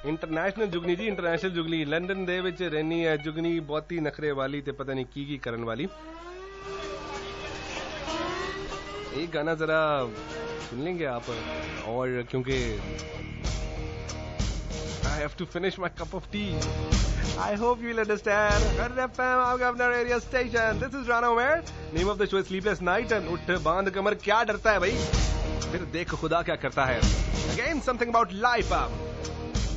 International ਜੁਗਨੀ ਜੀ, international ਜੁਗਨੀ London ਦੇ ਵਿੱਚ ਰਹਿਣੀ ਹੈ ਜੁਗਨੀ, ਬਹੁਤੀ ਨਖਰੇ ਵਾਲੀ ਤੇ ਪਤਾ ਨਹੀਂ ਕੀ ਕਰਨ वाली। एक गाना जरा सुन लेंगे आप, और क्योंकि I have to finish my cup of tea. I hope you'll understand. Red FM, आपका अपना radio station. This is Rana Umair. Name of the show is Sleepless Night. And उठ बांध कमर क्या डरता है भाई, फिर देख खुदा क्या करता है. Again, something about life.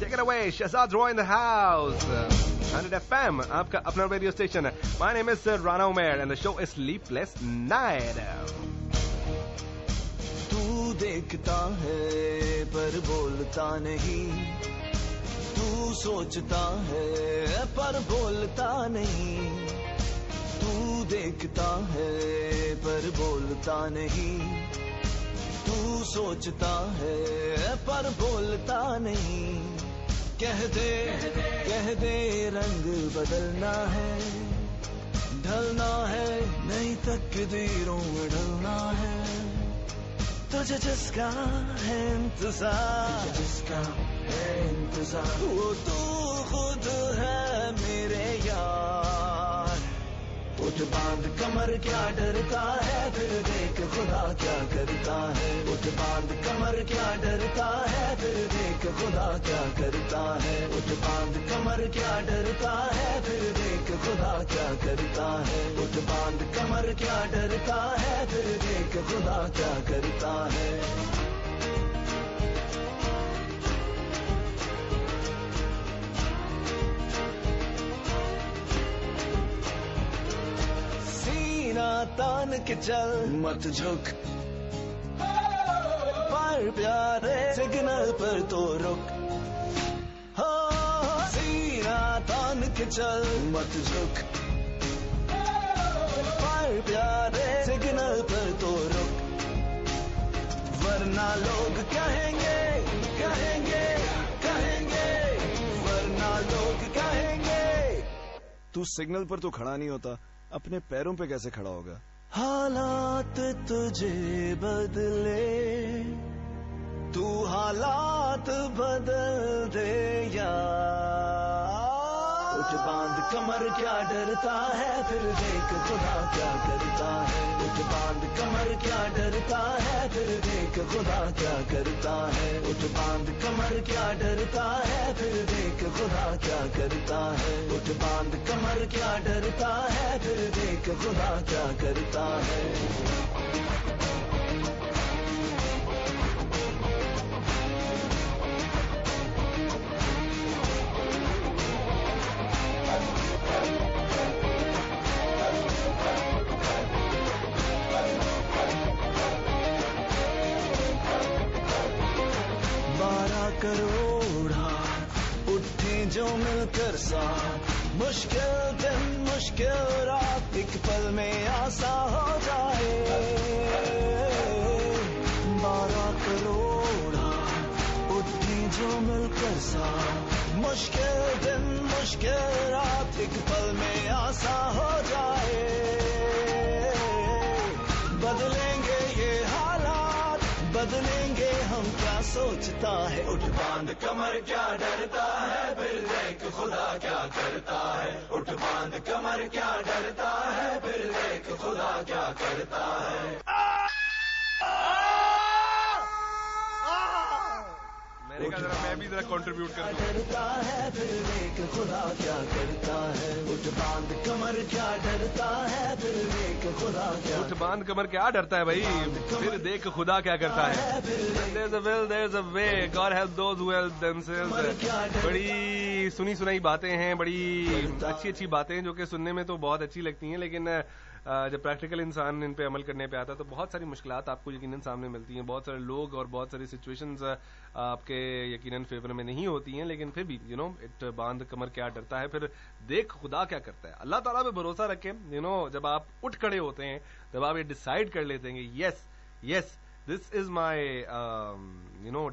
Take it away, Shahzad Roy in the house. 100 FM, आपका अपना radio station. My name is Rana Umair and the show is Sleepless Night. तू देखता है पर बोलता नहीं, तू सोचता है पर बोलता नहीं, तू देखता है पर बोलता नहीं, तू सोचता है पर बोलता नहीं। कह दे रंग बदलना है, ढलना है नई तकदीरों में ढलना है, तुझे जिसका है इंतजार, वो तू खुद है मेरे यार। उठ बांध कमर क्या डरता है, फिर देख खुदा क्या करता है। उठ बांध कमर क्या डरता है, फिर देख खुदा क्या करता है। उठ बांध कमर क्या डरता है, फिर देख खुदा क्या करता है। उठ बांध कमर क्या डरता है, फिर देख खुदा क्या करता है। तान के चल मत झुक, पर प्यारे सिग्नल पर तो रुक। हो सीना तान के चल मत झुक, पर प्यारे सिग्नल पर तो रुक, वरना लोग कहेंगे कहेंगे कहेंगे, वरना लोग कहेंगे। तू सिग्नल पर तो खड़ा नहीं होता, अपने पैरों पे कैसे खड़ा होगा? हालात तुझे बदले, तू हालात बदल दे यार। उठ बांध कमर क्या डरता है, फिर देख खुदा क्या करता है। उठ बांध कमर क्या डरता है, फिर देख खुदा क्या करता है। उठ बांध कमर क्या डरता है, फिर देख खुदा क्या करता है। उठ बांध कमर क्या डरता है, फिर देख खुदा क्या करता है। करोड़ा उठे जो मिलकर साथ, मुश्किल दिन मुश्किल रात एक पल में आसा हो जाए। 12 करोड़ा उठे जो मिलकर साथ, मुश्किल दिन मुश्किल रात एक पल में आसा हो जाए। बदलेंगे ये हालात, बदलेंगे हम क्या सोचता है। उठ बांध कमर क्या डरता है, फिर देख खुदा क्या करता है। उठ बांध कमर क्या डरता है, फिर देख खुदा क्या करता है। मैंने कहा जरा मैं भी जरा कंट्रीब्यूट कर दूं। डरता है, फिर देख खुदा क्या करता है। उठ बांध कमर क्या डरता है, फिर देख खुदा क्या। उठ बांध कमर क्या डरता है भाई, फिर देख खुदा क्या करता है। There's a will, there's a way. God help those who help themselves. बड़ी सुनी सुनाई बातें हैं, बड़ी अच्छी अच्छी बातें जो कि सुनने में तो बहुत अच्छी लगती हैं, लेकिन जब प्रैक्टिकल इंसान इन पे अमल करने पे आता है तो बहुत सारी मुश्किलात आपको यकीनन सामने मिलती हैं। बहुत सारे लोग और बहुत सारी सिचुएशंस आपके यकीनन फेवर में नहीं होती हैं, लेकिन फिर भी इट बांध कमर क्या डरता है, फिर देख खुदा क्या करता है। अल्लाह ताला पे भरोसा रखें। जब आप उठ खड़े होते हैं, जब आप ये डिसाइड कर लेते हैं कि yes this is my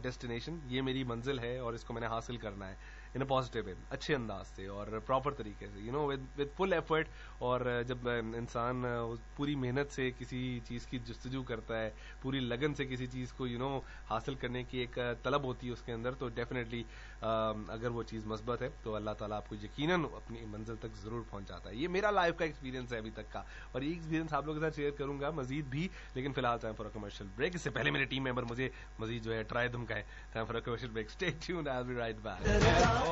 destination, ये मेरी मंजिल है और इसको मैंने हासिल करना है इन अ पॉजिटिव वे, अच्छे अंदाज से और प्रॉपर तरीके से, विद फुल एफर्ट। और जब इंसान पूरी मेहनत से किसी चीज की जस्तजू करता है, पूरी लगन से किसी चीज को हासिल करने की एक तलब होती है उसके अंदर, तो डेफिनेटली अगर वो चीज मस्बत है तो अल्लाह ताला आपको यकीनन अपनी मंजिल तक जरूर पहुंचाता है। ये मेरा लाइफ का एक्सपीरियंस है अभी तक का, और ये एक्सपीरियंस आप लोगों के साथ शेयर करूंगा मजीद भी, लेकिन फिलहाल time for a commercial break. इससे पहले मेरे टीम मेंबर मुझे मजीद जो है ट्राई धमका है। Time for a commercial break, stay tuned, I will be right back. ओ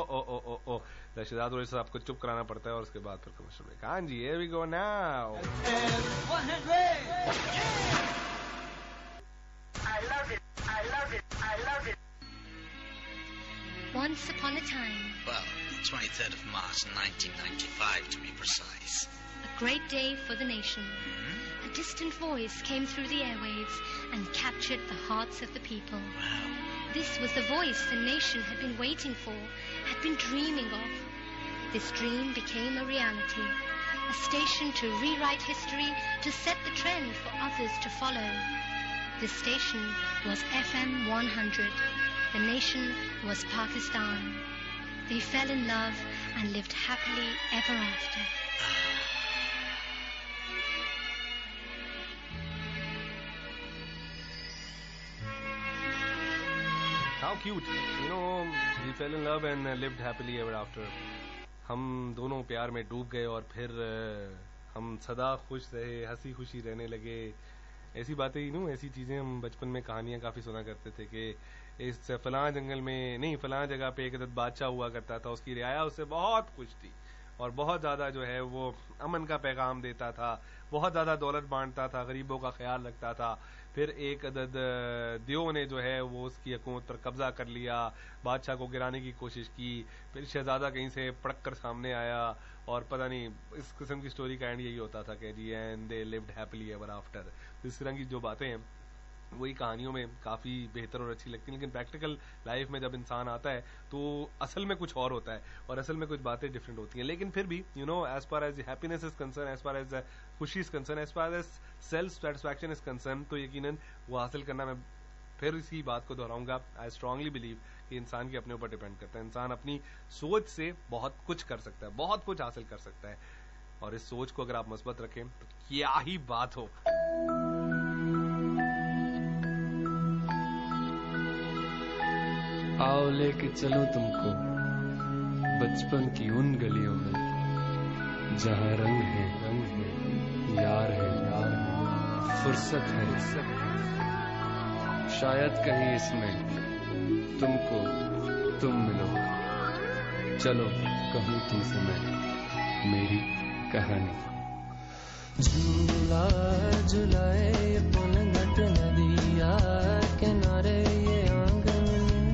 रशीदात और आपको चुप कराना पड़ता है और उसके बाद फिर कमर्शियल ब्रेक। हाँ जी, here we go now. Once upon a time. Well, the 23rd of March 1995 to be precise. A great day for the nation. A distant voice came through the airwaves and captured the hearts of the people. Wow. This was the voice the nation had been waiting for, had been dreaming of. This dream became a reality. A station to rewrite history, to set the trend for others to follow. This station was FM 100. The nation was Pakistan. They fell in love and lived happily ever after. How cute. We fell in love and lived happily ever after. हम दोनों प्यार में डूब गए और फिर हम सदा खुश रहे, हंसी खुशी रहने लगे। ऐसी बातें ऐसी चीजें हम बचपन में कहानियां काफी सुना करते थे कि इस फलां जंगल में नहीं, फलां जगह पे एक बादशाह हुआ करता था, उसकी रियाया उससे बहुत खुश थी और बहुत ज्यादा जो है वो अमन का पैगाम देता था, बहुत ज्यादा दौलत बांटता था, गरीबों का ख्याल रखता था। फिर एक अदद दियो ने जो है वो उसकी हुकूमत पर कब्जा कर लिया, बादशाह को गिराने की कोशिश की, फिर शहजादा कहीं से पड़क कर सामने आया और पता नहीं, इस किस्म की स्टोरी का एंड यही होता था कि जी and they lived happily ever after. इस तरह की जो बातें हैं वही कहानियों में काफी बेहतर और अच्छी लगती है, लेकिन प्रैक्टिकल लाइफ में जब इंसान आता है तो असल में कुछ और होता है और असल में कुछ बातें डिफरेंट होती हैं। लेकिन फिर भी as far as happiness is concerned, as far as खुशी is concerned, as far as self satisfaction is concerned, तो यकीनन वो हासिल करना, मैं फिर इसी बात को दोहराऊंगा, आई स्ट्रांगली बिलीव कि इंसान के अपने ऊपर डिपेंड करता है। इंसान अपनी सोच से बहुत कुछ कर सकता है, बहुत कुछ हासिल कर सकता है, और इस सोच को अगर आप मस्बत रखें तो क्या ही बात हो। आओ लेके चलो तुमको बचपन की उन गलियों में जहाँ रंग है, यार है, फुर्सत है, शायद कहीं इसमें तुमको तुम मिलो। चलो कहूँ तुमसे मैं मेरी कहानी। झूला झुलाए पुनगट नदिया किनारे ये आंगन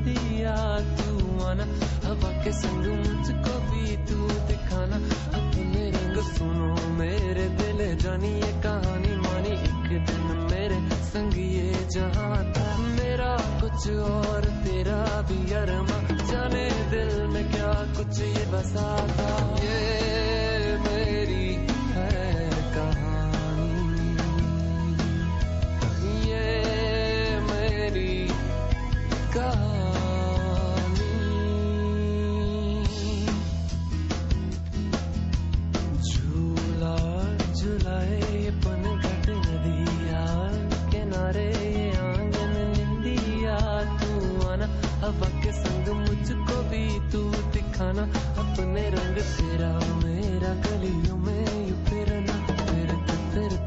दिया, तू आना हवा के संग मुझको भी तू दिखाना अपने रंग। सुनो मेरे दिल जानी ये कहानी मानी, एक दिन मेरे संग ये जहां था मेरा कुछ और तेरा भी अरमा, जाने दिल में क्या कुछ ये बसा था। ये मेरी है कहानी, ये मेरी कहानी। झूला झुलाए पनघट नदिया किनारे आंगन निंदिया, तू आना हवा के संग मुझको भी तू दिखाना अपने रंग। तेरा मेरा गलियों में यू फिरना, फिर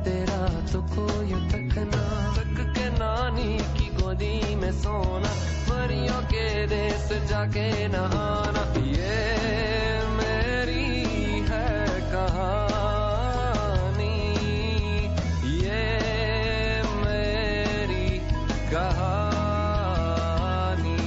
तेरा तो कोई तकना, तक के नानी की गोदी में सोना, परियों के देश जाके नहाना। ये मेरी है कहानी, ये मेरी कहानी।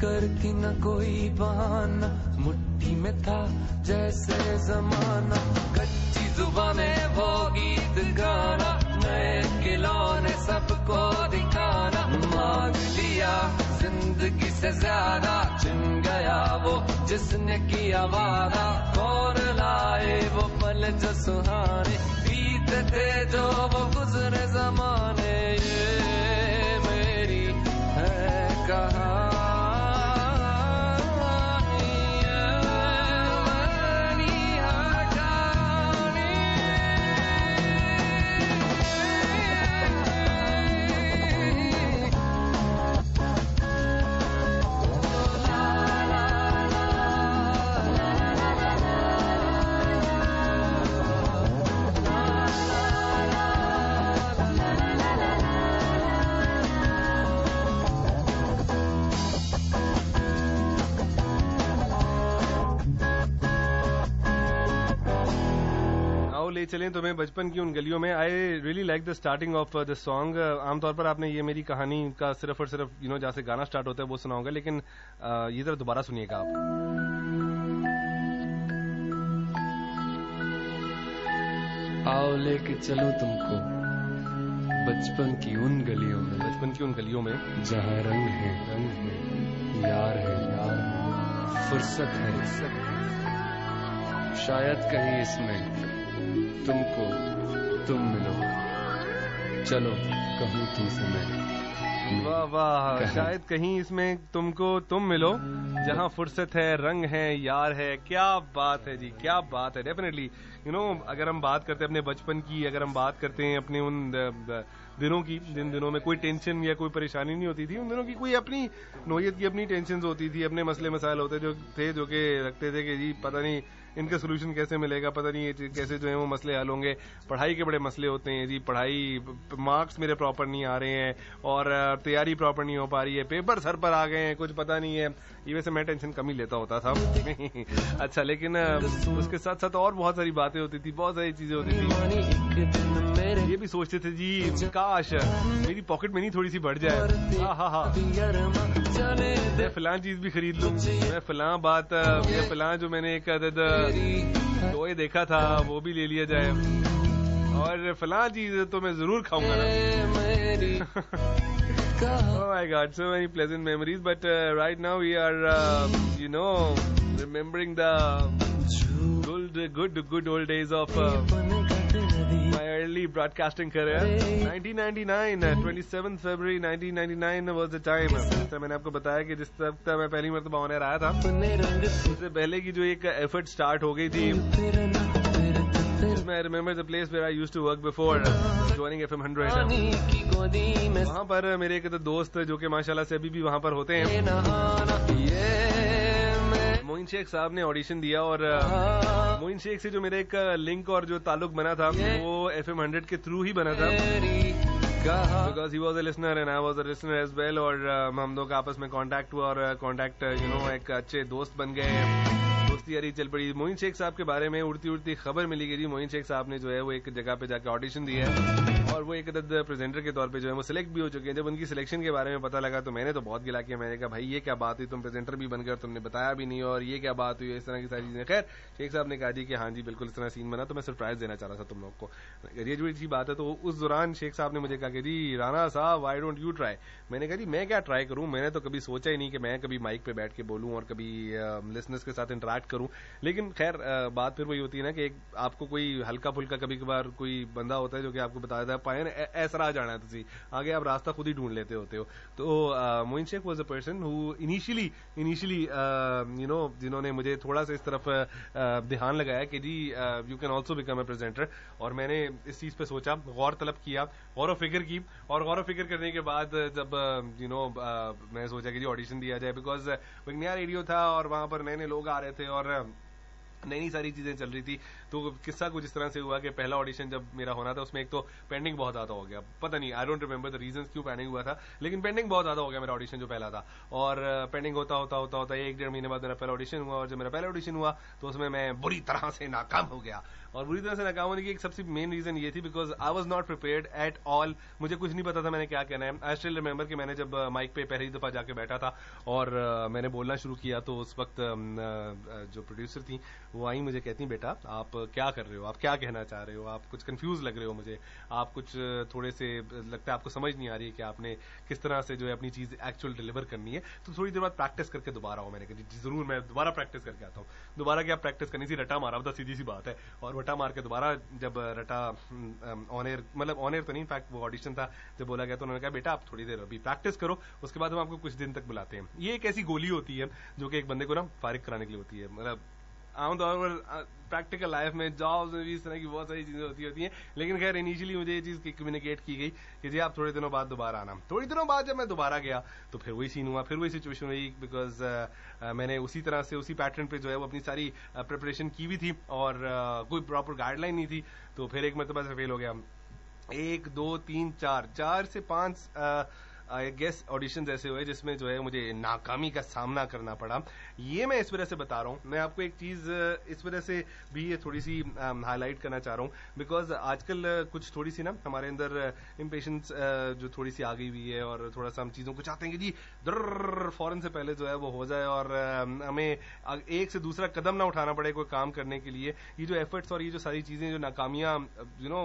करती न कोई बहाना, मुट्ठी में था जैसे जमाना, कच्ची जुबान में वो गीत गाना, नए खिलौने सबको दिखाना, मांग लिया जिंदगी से ज्यादा, चिन गया वो जिसने किया वादा, कौन लाए वो पल जो सुहाने, बीते थे जो वो गुजरे जमाने, ये मेरी है कहानी। ले चलें तुम्हें बचपन की उन गलियों में। I really like the starting of the song. आमतौर पर आपने ये मेरी कहानी का सिर्फ और सिर्फ जहाँ से गाना स्टार्ट होता है वो सुना होगा, लेकिन ये जरा दोबारा सुनिएगा आप। आओ लेके चलो तुमको बचपन की उन गलियों में, बचपन की उन गलियों में जहाँ रंग है यार है, फुर्सत है, शायद कहीं इसमें तुमको तुम मिलो, चलो कहूँ तुमसे मैं। वाह वाह, शायद कहीं इसमें तुमको तुम मिलो, जहाँ फुर्सत है, रंग है, यार है। क्या बात है जी, क्या बात है। डेफिनेटली अगर हम बात करते हैं अपने बचपन की, अगर हम बात करते हैं अपने उन दिनों की, जिन दिनों में कोई टेंशन या कोई परेशानी नहीं होती थी, उन दिनों की कोई अपनी नोयत की अपनी टेंशन होती थी, अपने मसले मसाइल होते जो कि रखते थे कि जी पता नहीं इनका सोल्यूशन कैसे मिलेगा, पता नहीं ये कैसे जो है वो मसले हल होंगे। पढ़ाई के बड़े मसले होते हैं जी, पढ़ाई मार्क्स मेरे प्रॉपर नहीं आ रहे हैं और तैयारी प्रॉपर नहीं हो पा रही है, पेपर सर पर आ गए हैं, कुछ पता नहीं है। ये वैसे मैं टेंशन कम ही लेता होता था अच्छा, लेकिन उसके साथ साथ और बहुत सारी बातें होती थी, बहुत सारी चीजें होती थी। ये भी सोचते थे जी काश मेरी पॉकेट मनी थोड़ी सी बढ़ जाए, हाँ मैं फलां चीज भी खरीद लूं, मैं फलां बात या फलां जो मैंने एक अदद टॉय देखा था वो भी ले लिया जाए, और फलां चीज तो मैं जरूर खाऊंगा ना। Oh my God, so many pleasant memories, but right now we are remembering the good old days of my early broadcasting career. 1999, 27th February 1999 was the time. तो मैंने आपको बताया कि जिस वक्त मैं पहली मर्तबा होने आया था, उससे पहले की जो एक एफर्ट स्टार्ट हो गई थी। I remember the place where I used to work before joining FM 100. वहाँ पर मेरे एक दोस्त जो कि माशाल्लाह से अभी भी वहाँ पर होते हैं, मोइन शेख साहब ने ऑडिशन दिया, और मोइन शेख से जो मेरा एक लिंक और जो ताल्लुक बना था वो FM 100 के थ्रू ही बना था, because he was a listener and I was a listener as well. और हम लोग आपस में कांटेक्ट हुआ और कांटेक्ट एक अच्छे दोस्त बन गए, दोस्ती यारी चल पड़ी। मोइन शेख साहब के बारे में उड़ती उड़ती खबर मिली कि जी मोइन शेख साहब ने जो है वो एक जगह पे जाके ऑडिशन दिया है और वो एक प्रेजेंटर के तौर पे जो है वो सिलेक्ट भी हो चुके हैं। जब उनकी सिलेक्शन के बारे में पता लगा तो मैंने तो बहुत गिला किया, मैंने कहा भाई ये क्या बात हुई, तुम प्रेजेंटर भी बनकर तुमने बताया भी नहीं, और ये क्या बात हुई, इस तरह की सारी चीजें। खैर शेख साहब ने कहा जी कि हाँ जी बिल्कुल इस तरह सीन बना, तो मैं सरप्राइज देना चाह रहा था तुम लोग को। ये जो अच्छी बात है, तो उस दौरान शेख साहब ने मुझे कहा कि जी राना साहब व्हाई डोंट यू ट्राई। मैंने कहा जी मैं क्या ट्राई करूं, मैंने तो कभी सोचा ही नहीं कि मैं कभी माइक पे बैठ के बोलूं और कभी लिसनर्स के साथ इंटरेक्ट करूं। लेकिन खैर बात फिर वही होती है ना कि आपको कोई हल्का फुल्का कभी कभार कोई बंदा होता है जो कि आपको बताता है पायन ऐसा जाना है, तुझे आगे आप रास्ता खुद ही ढूंढ लेते होते हो। तो Moin Sheikh was a person who initially जिन्होंने मुझे थोड़ा सा इस तरफ ध्यान लगाया कि जी you can also become a presenter, और मैंने इस चीज पे सोचा, गौर तलब किया, गौर व फिक्र की, और गौर व फिक्र करने के बाद जब मैं सोचा कि जी ऑडिशन दिया जाए, बिकॉज एक नया रेडियो था और वहां पर नए नए लोग आ रहे थे, और नई सारी चीजें चल रही थी। तो किस्सा कुछ इस तरह से हुआ कि पहला ऑडिशन जब मेरा होना था उसमें एक तो पेंडिंग बहुत ज्यादा हो गया, पता नहीं, I don't remember the reasons क्यों पेंडिंग हुआ था, लेकिन पेंडिंग बहुत ज्यादा हो गया मेरा ऑडिशन जो पहला था। और पेंडिंग होता होता होता होता 1-1.5 महीने बाद मेरा पहला ऑडिशन हुआ, और जब मेरा पहला ऑडिशन हुआ तो उसमें मैं बुरी तरह से नाकाम हो गया। और बुरी तरह से नाकाम होने की एक सबसे मेन रीजन ये थी because I was not prepared at all. मुझे कुछ नहीं पता था मैंने क्या कहना है। आई स्टिल रिमेंबर कि मैंने जब माइक पे पहली दफा जाके बैठा था और मैंने बोलना शुरू किया तो उस वक्त जो प्रोड्यूसर थी वो आई, मुझे कहती बेटा आप क्या कर रहे हो, आप क्या कहना चाह रहे हो, आप कुछ कंफ्यूज लग रहे हो मुझे, आप कुछ थोड़े से लगता है आपको समझ नहीं आ रही है कि आपने किस तरह से जो है अपनी चीज एक्चुअल डिलीवर करनी है, तो थोड़ी देर बाद प्रैक्टिस करके दोबारा आओ। मैंने कहा जरूर मैं दोबारा प्रैक्टिस करके आता हूँ। दोबारा क्या प्रैक्टिस करनी थी, रटा मारा था, सीधी सी बात है। और रटा मार के दोबारा जब रटा ऑन एयर, मतलब ऑन एयर तो नहीं, इनफैक्ट वो ऑडिशन था, जब बोला गया तो उन्होंने कहा बेटा आप थोड़ी देर अभी प्रैक्टिस करो, उसके बाद हम आपको कुछ दिन तक बुलाते हैं। ये एक ऐसी गोली होती है जो कि एक बंदे को ना फारिग कराने के लिए होती है। मतलब आमतौर पर प्रैक्टिकल लाइफ में, जॉब्स में भी इस तरह की बहुत सारी चीजें होती हैं, लेकिन खैर इनिशियली मुझे ये चीज कम्युनिकेट की गई कि जी आप थोड़े दिनों बाद दोबारा आना। थोड़ी दिनों बाद जब मैं दोबारा गया तो फिर वही सीन हुआ, फिर वही सिचुएशन हुई, बिकॉज मैंने उसी तरह से उसी पैटर्न पे जो है वो अपनी सारी प्रिपरेशन की हुई थी और कोई प्रॉपर गाइडलाइन नहीं थी। तो फिर एक मरतबा से फेल हो गया। 1, 2, 3, 4 से 5 आई गेस ऑडिशंस ऐसे हुए जिसमें जो है मुझे नाकामी का सामना करना पड़ा। ये मैं इस वजह से बता रहा हूँ, मैं आपको एक चीज इस वजह से भी ये थोड़ी सी हाईलाइट करना चाह रहा हूँ, बिकॉज आजकल कुछ थोड़ी सी ना हमारे अंदर इम्पेशंस जो थोड़ी सी आ गई हुई है और थोड़ा सा हम चीजों को चाहते हैं कि जी फौरन से पहले जो है वो हो जाए और हमें एक से दूसरा कदम ना उठाना पड़े कोई काम करने के लिए। ये जो एफर्ट्स और ये जो सारी चीजें जो नाकामियां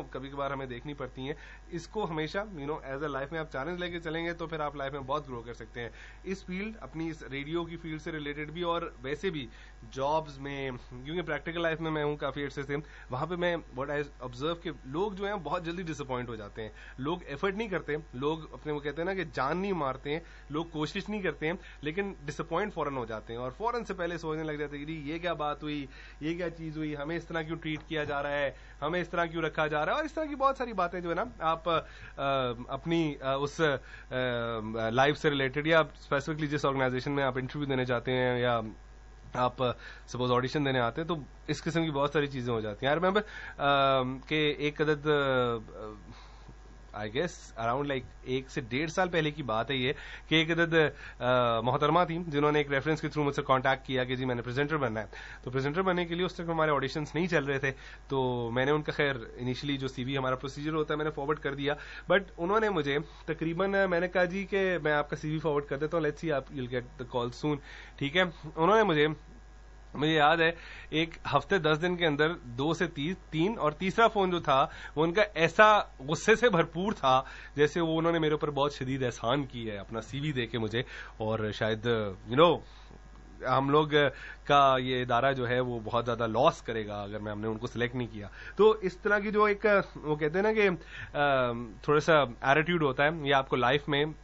कभी कभार हमें देखनी पड़ती हैं, इसको हमेशा एज अ लाइफ में आप चैलेंज लेके चलेंगे तो फिर आप लाइफ में बहुत ग्रो कर सकते हैं। इस फील्ड, अपनी इस रेडियो की फील्ड से रिलेटेड भी और वैसे भी जॉब्स में, क्योंकि प्रैक्टिकल लाइफ में मैं हूं काफी अर्से से, वहां पे मैं व्हाट आई ऑब्जर्व कि लोग जो हैं बहुत जल्दी डिसअपॉइंट हो जाते हैं। लोग एफर्ट नहीं करते, लोग अपने वो कहते हैं ना कि जान नहीं मारते हैं, लोग कोशिश नहीं करते हैं, लेकिन डिसअपॉइंट फौरन हो जाते हैं और फौरन से पहले सोचने लग जाते हैं कि ये क्या बात हुई, ये क्या चीज हुई, हमें इस तरह क्यों ट्रीट किया जा रहा है, हमें इस तरह क्यों रखा जा रहा है। और इस तरह की बहुत सारी बातें जो है ना आप अपनी उस लाइफ से रिलेटेड या स्पेसिफिकली जिस ऑर्गेनाइजेशन में आप इंटरव्यू देने जाते हैं या आप सपोज ऑडिशन देने आते हैं, तो इस किस्म की बहुत सारी चीजें हो जाती हैं। आई रिमेंबर कि एक अदद आई गेस अराउंड लाइक 1 से 1.5 साल पहले की बात है ये, कि एक अदद मोहतरमा थी जिन्होंने एक रेफरेंस के थ्रू मुझसे कांटेक्ट किया कि जी मैंने प्रेजेंटर बनना है। तो प्रेजेंटर बनने के लिए उस तक हमारे ऑडिशंस नहीं चल रहे थे, तो मैंने उनका खैर इनिशियली जो सीवी हमारा प्रोसीजर होता है मैंने फॉरवर्ड कर दिया, बट उन्होंने मुझे तकरीबन, मैंने कहा जी कि मैं आपका सीवी फॉरवर्ड कर देता हूँ, लेट्स सी आप you'll get the call soon, ठीक है। उन्होंने मुझे याद है 1 हफ्ते 10 दिन के अंदर 2 से 3 और तीसरा फोन जो था वो उनका ऐसा गुस्से से भरपूर था जैसे वो उन्होंने मेरे ऊपर बहुत शदीद एहसान की है अपना सीवी दे के मुझे, और शायद हम लोग का ये इदारा जो है वो बहुत ज्यादा लॉस करेगा अगर हमने उनको सिलेक्ट नहीं किया। तो इस तरह की जो एक वो कहते हैं ना कि थोड़ा सा एटीट्यूड होता है, ये आपको लाइफ में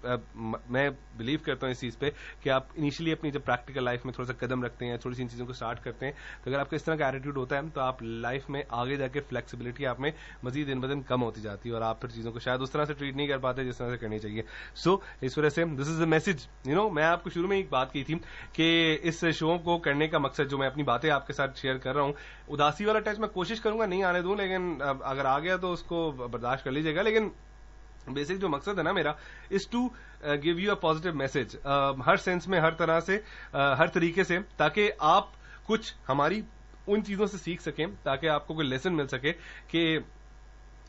मैं बिलीव करता हूँ इस चीज पे कि आप इनिशियली अपनी जब प्रैक्टिकल लाइफ में थोड़ा सा कदम रखते हैं, थोड़ी सी इन चीजों को स्टार्ट करते हैं, तो अगर आपका इस तरह का एटीट्यूड होता है तो आप लाइफ में आगे जाके फ्लेक्सिबिलिटी आप में मजीद दिन ब दिन कम होती जाती है और आप फिर चीजों को शायद उस तरह से ट्रीट नहीं कर पाते जिस तरह से करनी चाहिए। सो इस वजह से दिस इज द मैसेज। मैं आपको शुरू में एक बात की थी कि इस शो को करने का मकसद, जो मैं अपनी बातें आपके साथ शेयर कर रहा हूं, उदासी वाला टच मैं कोशिश करूंगा नहीं आने दूं, लेकिन अगर आ गया तो उसको बर्दाश्त कर लीजिएगा। लेकिन बेसिक जो मकसद है ना मेरा, is to give you a positive message, हर सेंस में, हर तरह से, हर तरीके से, ताकि आप कुछ हमारी उन चीजों से सीख सकें, ताकि आपको कोई लेसन मिल सके कि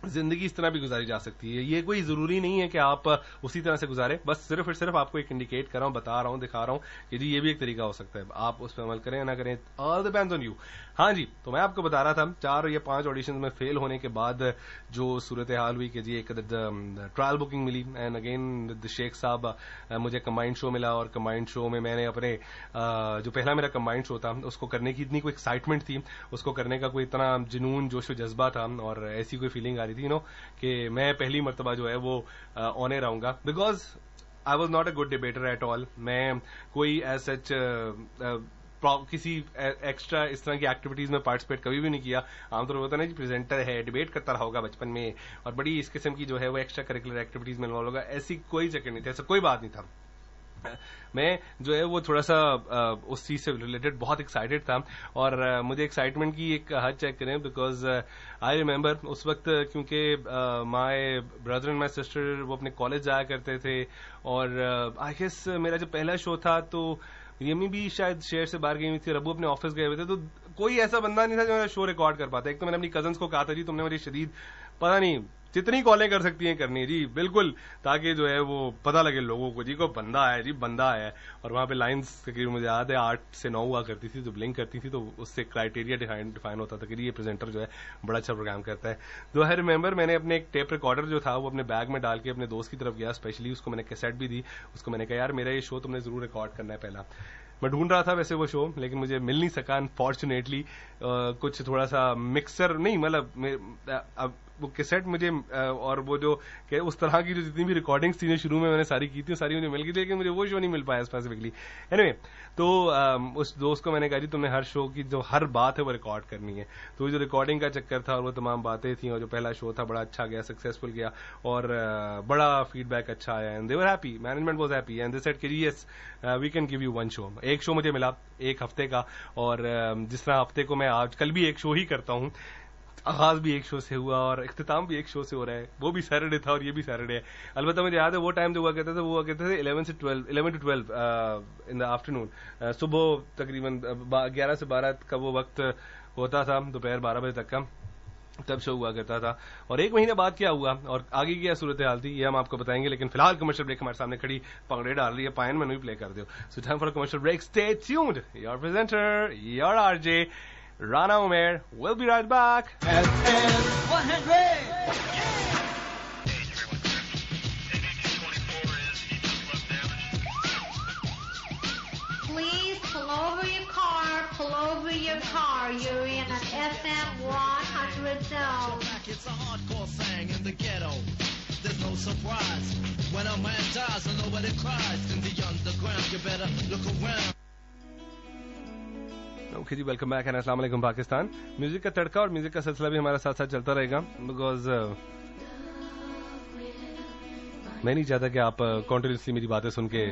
जिंदगी इस तरह भी गुजारी जा सकती है। ये कोई जरूरी नहीं है कि आप उसी तरह से गुजारें, बस सिर्फ और सिर्फ आपको एक इंडिकेट कर रहा हूं, बता रहा हूं, दिखा रहा हूं कि जी ये भी एक तरीका हो सकता है, आप उस पर अमल करें ना करें, ऑल डिपेंड्स ऑन यू। हाँ जी, तो मैं आपको बता रहा था 4 या 5 ऑडिशन में फेल होने के बाद जो सूरत हाल हुई कि जी एक ट्रायल बुकिंग मिली, एंड अगेन विद शेख साहब मुझे कंबाइंड शो मिला, और कंबाइंड शो में मैंने अपने जो पहला मेरा कंबाइंड शो था उसको करने की इतनी कोई एक्साइटमेंट थी, उसको करने का कोई इतना जुनून, जोश और जज्बा था, और ऐसी कोई फीलिंग आ रही थी कि मैं पहली मर्तबा जो है वो ऑन एयर आऊंगा, because I was not a good debater at all. मैं कोई एज सच किसी एक्स्ट्रा इस तरह की एक्टिविटीज में पार्टिसिपेट कभी भी नहीं किया। आमतौर पर होता है ना, प्रेजेंटर है, डिबेट करता रहा होगा बचपन में और बड़ी इस किस्म की जो है वो एक्स्ट्रा करिकुलर एक्टिविटीज में इन्वॉल्व होगा, ऐसी कोई चक्कर नहीं था, ऐसा कोई बात नहीं था। मैं जो है वो थोड़ा सा उस चीज से रिलेटेड बहुत एक्साइटेड था और मुझे एक्साइटमेंट की एक हद चेक करें बिकॉज आई रिमेम्बर उस वक्त क्योंकि my brother and my sister वो अपने कॉलेज जाया करते थे और आई गेस मेरा जब पहला शो था तो यमी भी शायद शहर से बाहर गई हुई थी, रब्बू अपने ऑफिस गए हुए थे, तो कोई ऐसा बंदा नहीं था जो मेरा शो रिकॉर्ड कर पाता। एक तो मैंने अपनी कजन्स को कहा था जी तुमने मेरी शदीद पता नहीं जितनी कॉलें कर सकती हैं करनी जी बिल्कुल, ताकि जो है वो पता लगे लोगों को जी को बंदा है जी बंदा है। और वहां पे लाइंस तकरीबन मुझे याद है 8 से 9 हुआ करती थी, जो ब्लिंक करती थी तो उससे क्राइटेरिया डिफाइन होता था कि ये प्रेजेंटर जो है बड़ा अच्छा प्रोग्राम करता है। तो आई रिमेंबर मैंने अपने एक टेप रिकॉर्डर जो था वो अपने बैग में डाल के अपने दोस्त की तरफ गया, स्पेशली उसको मैंने कैसेट भी दी, उसको मैंने कहा यार मेरा ये शो तुमने जरूर रिकॉर्ड करना है। पहला मैं ढूंढ रहा था वैसे वो शो, लेकिन मुझे मिल नहीं सका अनफॉर्चुनेटली। कुछ थोड़ा सा मिक्सर नहीं मतलब वो कैसेट मुझे और वो जो उस तरह की जो जितनी भी रिकॉर्डिंग्स थी शुरू में मैंने सारी की थी सारी मुझे मिल गई थी, लेकिन मुझे वो शो नहीं मिल पाया स्पेसिफिकली। एनीवे तो उस दोस्त को मैंने कहा जी तुमने हर शो की जो हर बात है वो रिकॉर्ड करनी है। तो जो रिकॉर्डिंग का चक्कर था और वो तमाम बातें थी और जो पहला शो था बड़ा अच्छा गया, सक्सेसफुल गया और बड़ा फीडबैक अच्छा आया and they were happy, management was happy and they said कि yes we can give you one show. एक शो मुझे मिला एक हफ्ते का और जिस तरह हफ्ते को मैं आज कल भी एक शो ही करता हूं, आगाज भी एक शो से हुआ और इख्तिताम भी एक शो से हो रहा है, वो भी सैटरडे था और ये भी सैटरडे है। अलबत्ता मुझे याद है वो टाइम जो हुआ करता था वो हुआ करते थे 11 to 12 इन द आफ्टरनून, सुबह तकरीबन 11 से 12 का वो वक्त होता था, दोपहर 12 बजे तक का तब शो हुआ करता था। और एक महीने बाद क्या हुआ और आगे क्या सूरत हाल थी ये हम आपको बताएंगे, लेकिन फिलहाल कमर्शियल ब्रेक हमारे सामने खड़ी पगड़े डाल रही है, पायन मेनू भी प्ले कर दो। So time for commercial break, stay tuned, your presenter your RJ Rana Umair. We'll be right back. FM 100. Please pull over your car, pull over your car. You're in an FM 100 zone. It's a hardcore thing in the ghetto. There's no surprise when a man dies and nobody cries. In the underground, you better look around. Okay जी, welcome back and अस्सलाम वालेकुम Pakistan. Music का तड़का और music का सिलसिला भी हमारा साथ साथ चलता रहेगा बिकॉज मैं नहीं चाहता कि आप कॉन्टिन्यूसली मेरी बातें सुन के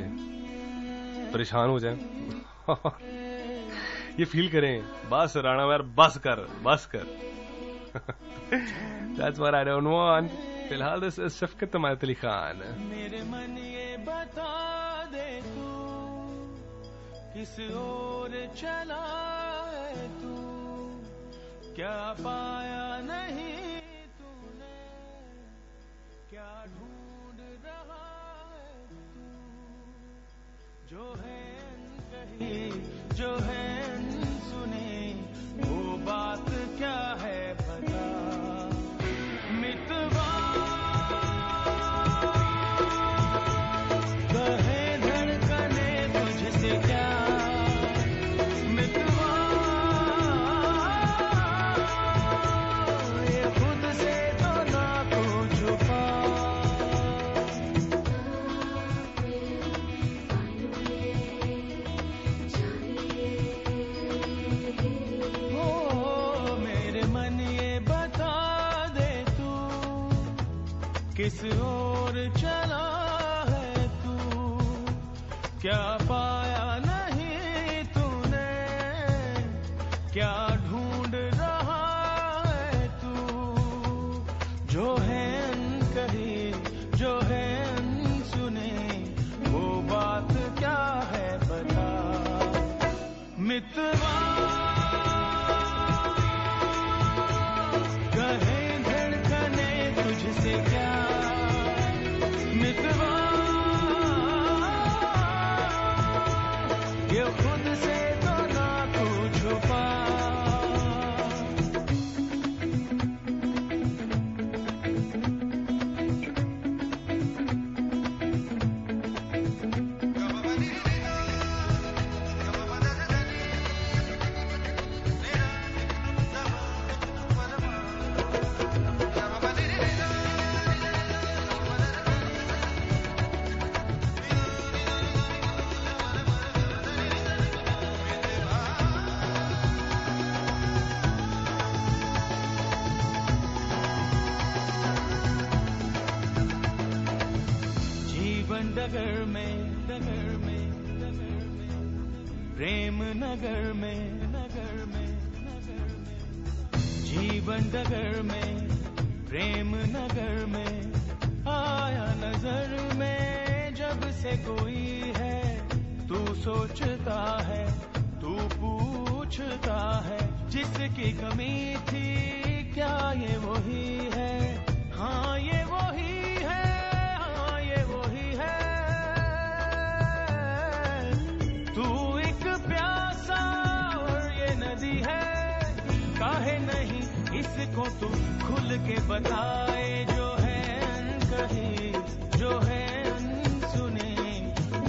परेशान हो जाएं। ये फील करें बस राणा यार बस कर That's what I don't want। फिलहाल दिस इज शफकत तमात अली खान। मेरे मन ये बता दे तू किस ओर चला है तू, क्या पाया नहीं तूने, क्या ढूंढ रहा है तू, जो है कही जो है सुने वो बात क्या है बता। मितवा कहे धड़कने तुझसे क्या, किस ओर चला है तू, क्या पाया नहीं तूने, क्या ढूंढ रहा है तू, जो है कही जो है सुने वो बात क्या है बता। मितवा कहे धड़कने तुझसे क्या, मितवा ये खुद से तो ना तू छुपा। डगर में प्रेम नगर में जीवन डगर में प्रेम नगर में आया नजर में जब से कोई है तू सोचता है तू पूछता है जिसकी कमी थी क्या ये वही है हाँ ये वही है हाँ ये वही है तू एक प्यासा और ये नदी है काहे नहीं इसको तू खुल के बताए जो है अनकही जो है अनसुनी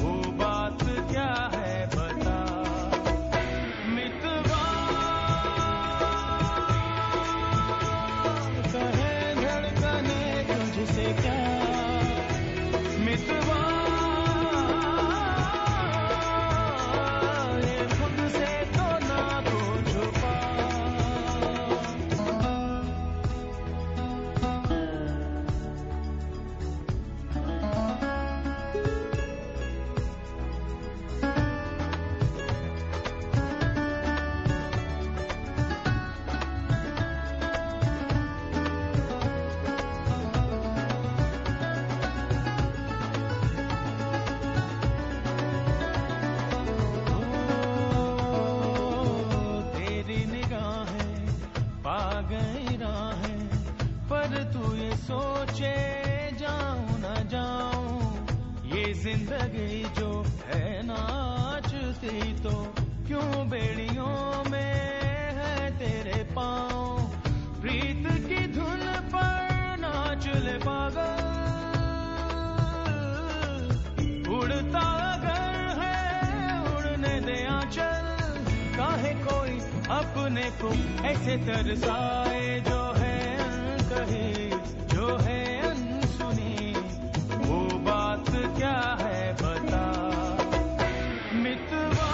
वो बात क्या है बता मितवा कहे धड़कने तुझसे क्या मितवा ये खुद से तो ना को छुपा जिंदगी जो है नाचती तो क्यों बेड़ियों में है तेरे पाँव प्रीत की धुन पर नाच ले पागल उड़ता अगर है उड़ने दे आंचल काहे कोई अपने को ऐसे तरसाए जो है कहीं जो है अनसुनी वो बात क्या है बता मितवा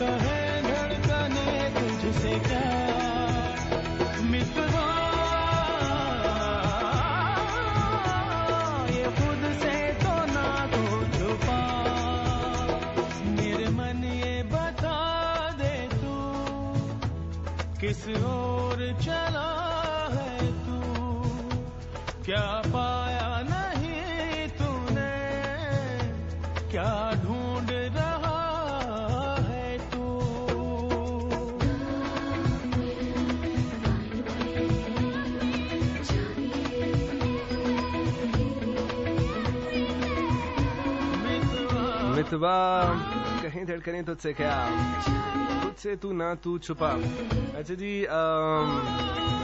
कहे धड़कने तुझसे क्या मितवा ये खुद से तो ना को छुपा मेरे मन ये बता दे तू किस ओर चला है तू क्या पाया नहीं तूने क्या ढूंढ रहा है तू मितवा कहीं धड़कने तुझसे क्या तुझसे तू ना तू छुपा अच्छा जी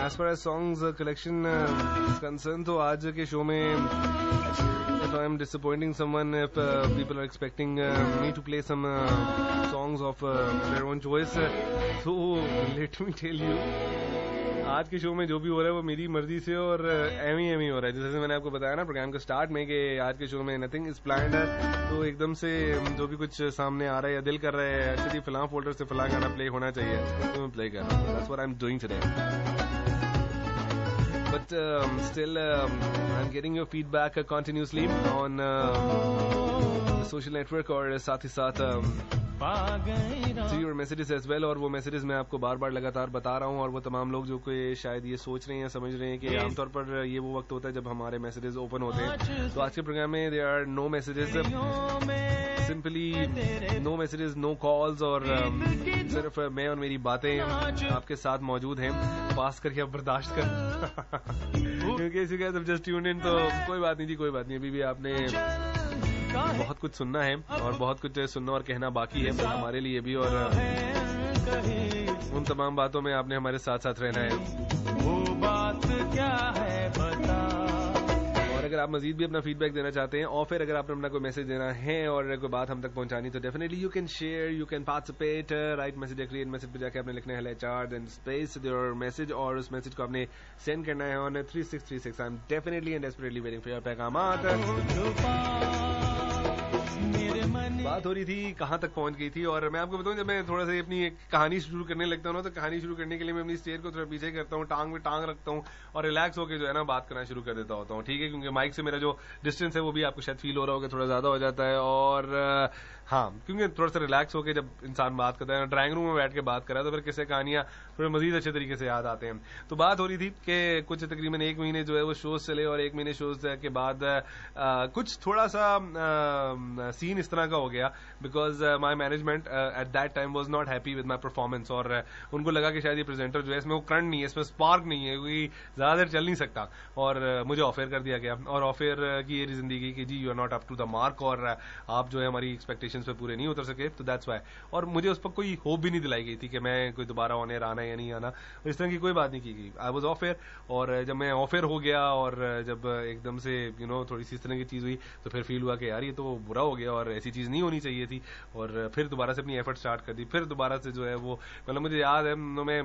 as far as songs collection is concerned तो आज के शो में if I am disappointing someone if people are expecting me to play some songs of their own choice so let me tell you आज के show में जो भी हो रहा है वो मेरी मर्जी से और एमी हो रहा है जैसे मैंने आपको बताया ना प्रोग्राम के स्टार्ट में कि आज के शो में नथिंग इज प्लान्ड है तो एकदम से जो भी कुछ सामने आ रहा है या दिल कर रहा है एक्चुअली फिलहाल फोल्डर से फिलहाल गाना प्ले होना चाहिए तो मैं प्ले कर रहा हूँ that's what I am doing today but still I'm getting your feedback continuously on the social network और साथ ही साथ to your messages as well और वो messages मैं आपको बार बार लगातार बता रहा हूँ और वो तमाम लोग जो कि शायद ये सोच रहे हैं समझ रहे हैं कि आमतौर पर ये वो वक्त होता है जब हमारे मैसेजेस ओपन होते हैं तो आज के प्रोग्राम में there are no messages simply no messages no calls और सिर्फ मैं और मेरी बातें आपके साथ मौजूद हैं पास करके आप बर्दाश्त कर क्योंकि इसी का जब जस्ट ट्यून इन तो कोई बात नहीं थी कोई बात नहीं अभी भी आपने बहुत कुछ सुनना है और बहुत कुछ सुनना और कहना बाकी है हमारे लिए भी और उन तमाम बातों में आपने हमारे साथ साथ रहना है वो बात क्या है बता और अगर आप मजीद भी अपना फीडबैक देना चाहते हैं और फिर अगर आपने अपना कोई मैसेज देना है और कोई बात हम तक पहुंचानी तो definitely you can share you can participate write message या क्रिएट मैसेज पे जाके आपने लिखना है LHR then space your message और उस मैसेज को आपने सेंड करना है on 3636 I am definitely and desperately waiting for your पैगामात मेरे मन बनी। बात हो रही थी कहाँ तक पहुंच गई थी, और मैं आपको बताऊं जब मैं थोड़ा सा अपनी एक कहानी शुरू करने लगता हूँ ना, तो कहानी शुरू करने के लिए मैं अपनी स्टेज को थोड़ा पीछे करता हूँ, टांग में टांग रखता हूँ और रिलैक्स होकर जो है ना बात करना शुरू कर देता होता हूँ, ठीक है, क्योंकि माइक से मेरा जो डिस्टेंस है वो भी आपको शायद फील हो रहा होगा थोड़ा ज्यादा हो जाता है। और हाँ, क्योंकि थोड़ा सा रिलैक्स होकर जब इंसान बात करता है, ड्राइंग रूम में बैठ के बात कर रहा है, तो फिर किस्से कहानियां थोड़े मजीद अच्छे तरीके से याद आते हैं। तो बात हो रही थी कि कुछ तकरीबन 1 महीने जो है वो शोज चले, और 1 महीने शोज के बाद कुछ थोड़ा सा सीन इस तरह का हो गया, because my management at that time was not happy with my performance, और उनको लगा कि शायद ये प्रेजेंटर जो है इसमें वो करंट नहीं है, इसमें स्पार्क नहीं है, क्योंकि ज्यादा देर चल नहीं सकता, और मुझे ऑफर कर दिया गया। और ऑफर की ये जिंदगी कि जी you are not up to the mark, और आप जो है हमारी एक्सपेक्टेशंस पे पूरे नहीं उतर सके, तो दैट्स व्हाई। और मुझे उस पर कोई होप भी नहीं दिलाई गई थी कि मैं कोई दोबारा ऑन एयर आना या नहीं आना, इस तरह की कोई बात नहीं की गई। आई वाज ऑफर, और जब मैं ऑफर हो गया और जब एकदम से थोड़ी सी इस तरह की चीज हुई, तो फिर फील हुआ कि यार ये तो बुरा हो गया और ऐसी चीज नहीं होनी चाहिए थी, और फिर दोबारा से अपनी एफर्ट स्टार्ट कर दी। फिर दोबारा से जो है वो मतलब मुझे याद है मैं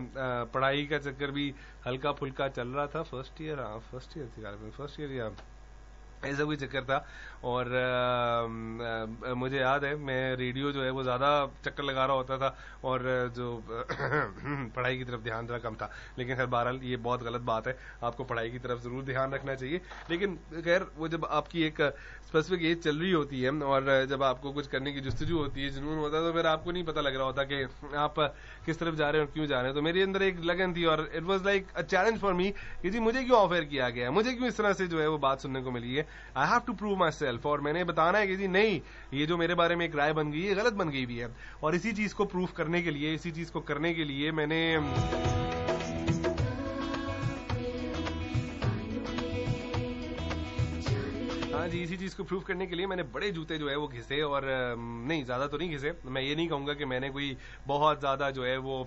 पढ़ाई का चक्कर भी हल्का फुल्का चल रहा था, फर्स्ट ईयर या ऐसा कोई चक्कर था, और मुझे याद है मैं रेडियो जो है वो ज्यादा चक्कर लगा रहा होता था, और जो पढ़ाई की तरफ ध्यान जरा कम था। लेकिन खैर बहरहाल ये बहुत गलत बात है, आपको पढ़ाई की तरफ जरूर ध्यान रखना चाहिए। लेकिन खैर वो जब आपकी एक स्पेसिफिक एज चल रही होती है और जब आपको कुछ करने की जुस्तजू होती है, जुनून होता है, तो फिर आपको नहीं पता लग रहा होता कि आप किस तरफ जा रहे हैं और क्यों जा रहे हैं। तो मेरे अंदर एक लगन थी, और it was like a challenge for me कि जी मुझे क्यों ऑफर किया गया है, मुझे क्यों इस तरह से जो है वो बात सुनने को मिली है। I have to prove myself, और मैंने बताना है कि जी नहीं, ये जो मेरे बारे में एक राय बन गई है गलत बन गई भी है, और इसी चीज को प्रूव करने के लिए, इसी चीज को करने के लिए मैंने जी इसी चीज को प्रूव करने के लिए मैंने बड़े जूते जो है वो घिसे, और नहीं ज्यादा तो नहीं घिसे, मैं ये नहीं कहूंगा कि मैंने कोई बहुत ज्यादा जो है वो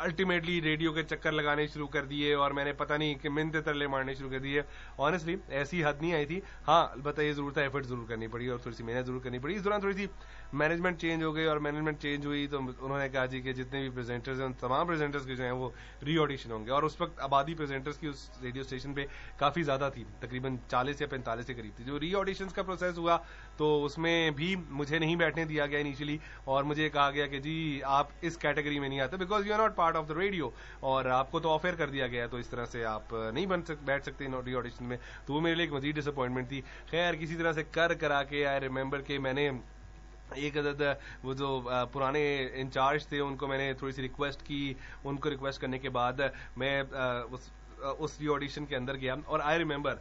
अल्टीमेटली रेडियो के चक्कर लगाने शुरू कर दिए और मैंने पता नहीं कि मिन्नतें तरले मारने शुरू कर दिए। ऑनेस्टली ऐसी हद नहीं आई थी। हाँ अलबत्ता ये जरूर था, एफर्ट जरूर करनी पड़ी और थोड़ी सी मेहनत जरूर करनी पड़ी। इस दौरान थोड़ी सी मैनेजमेंट चेंज हो गई, और मैनेजमेंट चेंज हुई तो उन्होंने कहा जी कि जितने भी प्रेजेंटर्स हैं उन तमाम प्रेजेंटर्स के जो है वो री ऑडिशन होंगे, और उस वक्त आबादी प्रेजेंटर्स की उस रेडियो स्टेशन पे काफी ज्यादा थी, तकरीबन 40 या 45 के करीब थी। जो री ऑडिशंस का प्रोसेस हुआ तो उसमें भी मुझे नहीं बैठने दिया गया इनिशियली, और मुझे कहा गया कि जी आप इस कैटेगरी में नहीं आते because you are not part of the radio, और आपको तो ऑफर कर दिया गया, तो इस तरह से आप नहीं बैठ सकते री ऑडिशन में। तो वो मेरे लिए एक मजीद डिसअपॉइंटमेंट थी। खैर किसी तरह से कर करा के आई रिमेंबर के मैंने एक अदद वो जो पुराने इंचार्ज थे उनको मैंने थोड़ी सी रिक्वेस्ट की, उनको रिक्वेस्ट करने के बाद मैं उस री ऑडिशन के अंदर गया। और आई रिमेंबर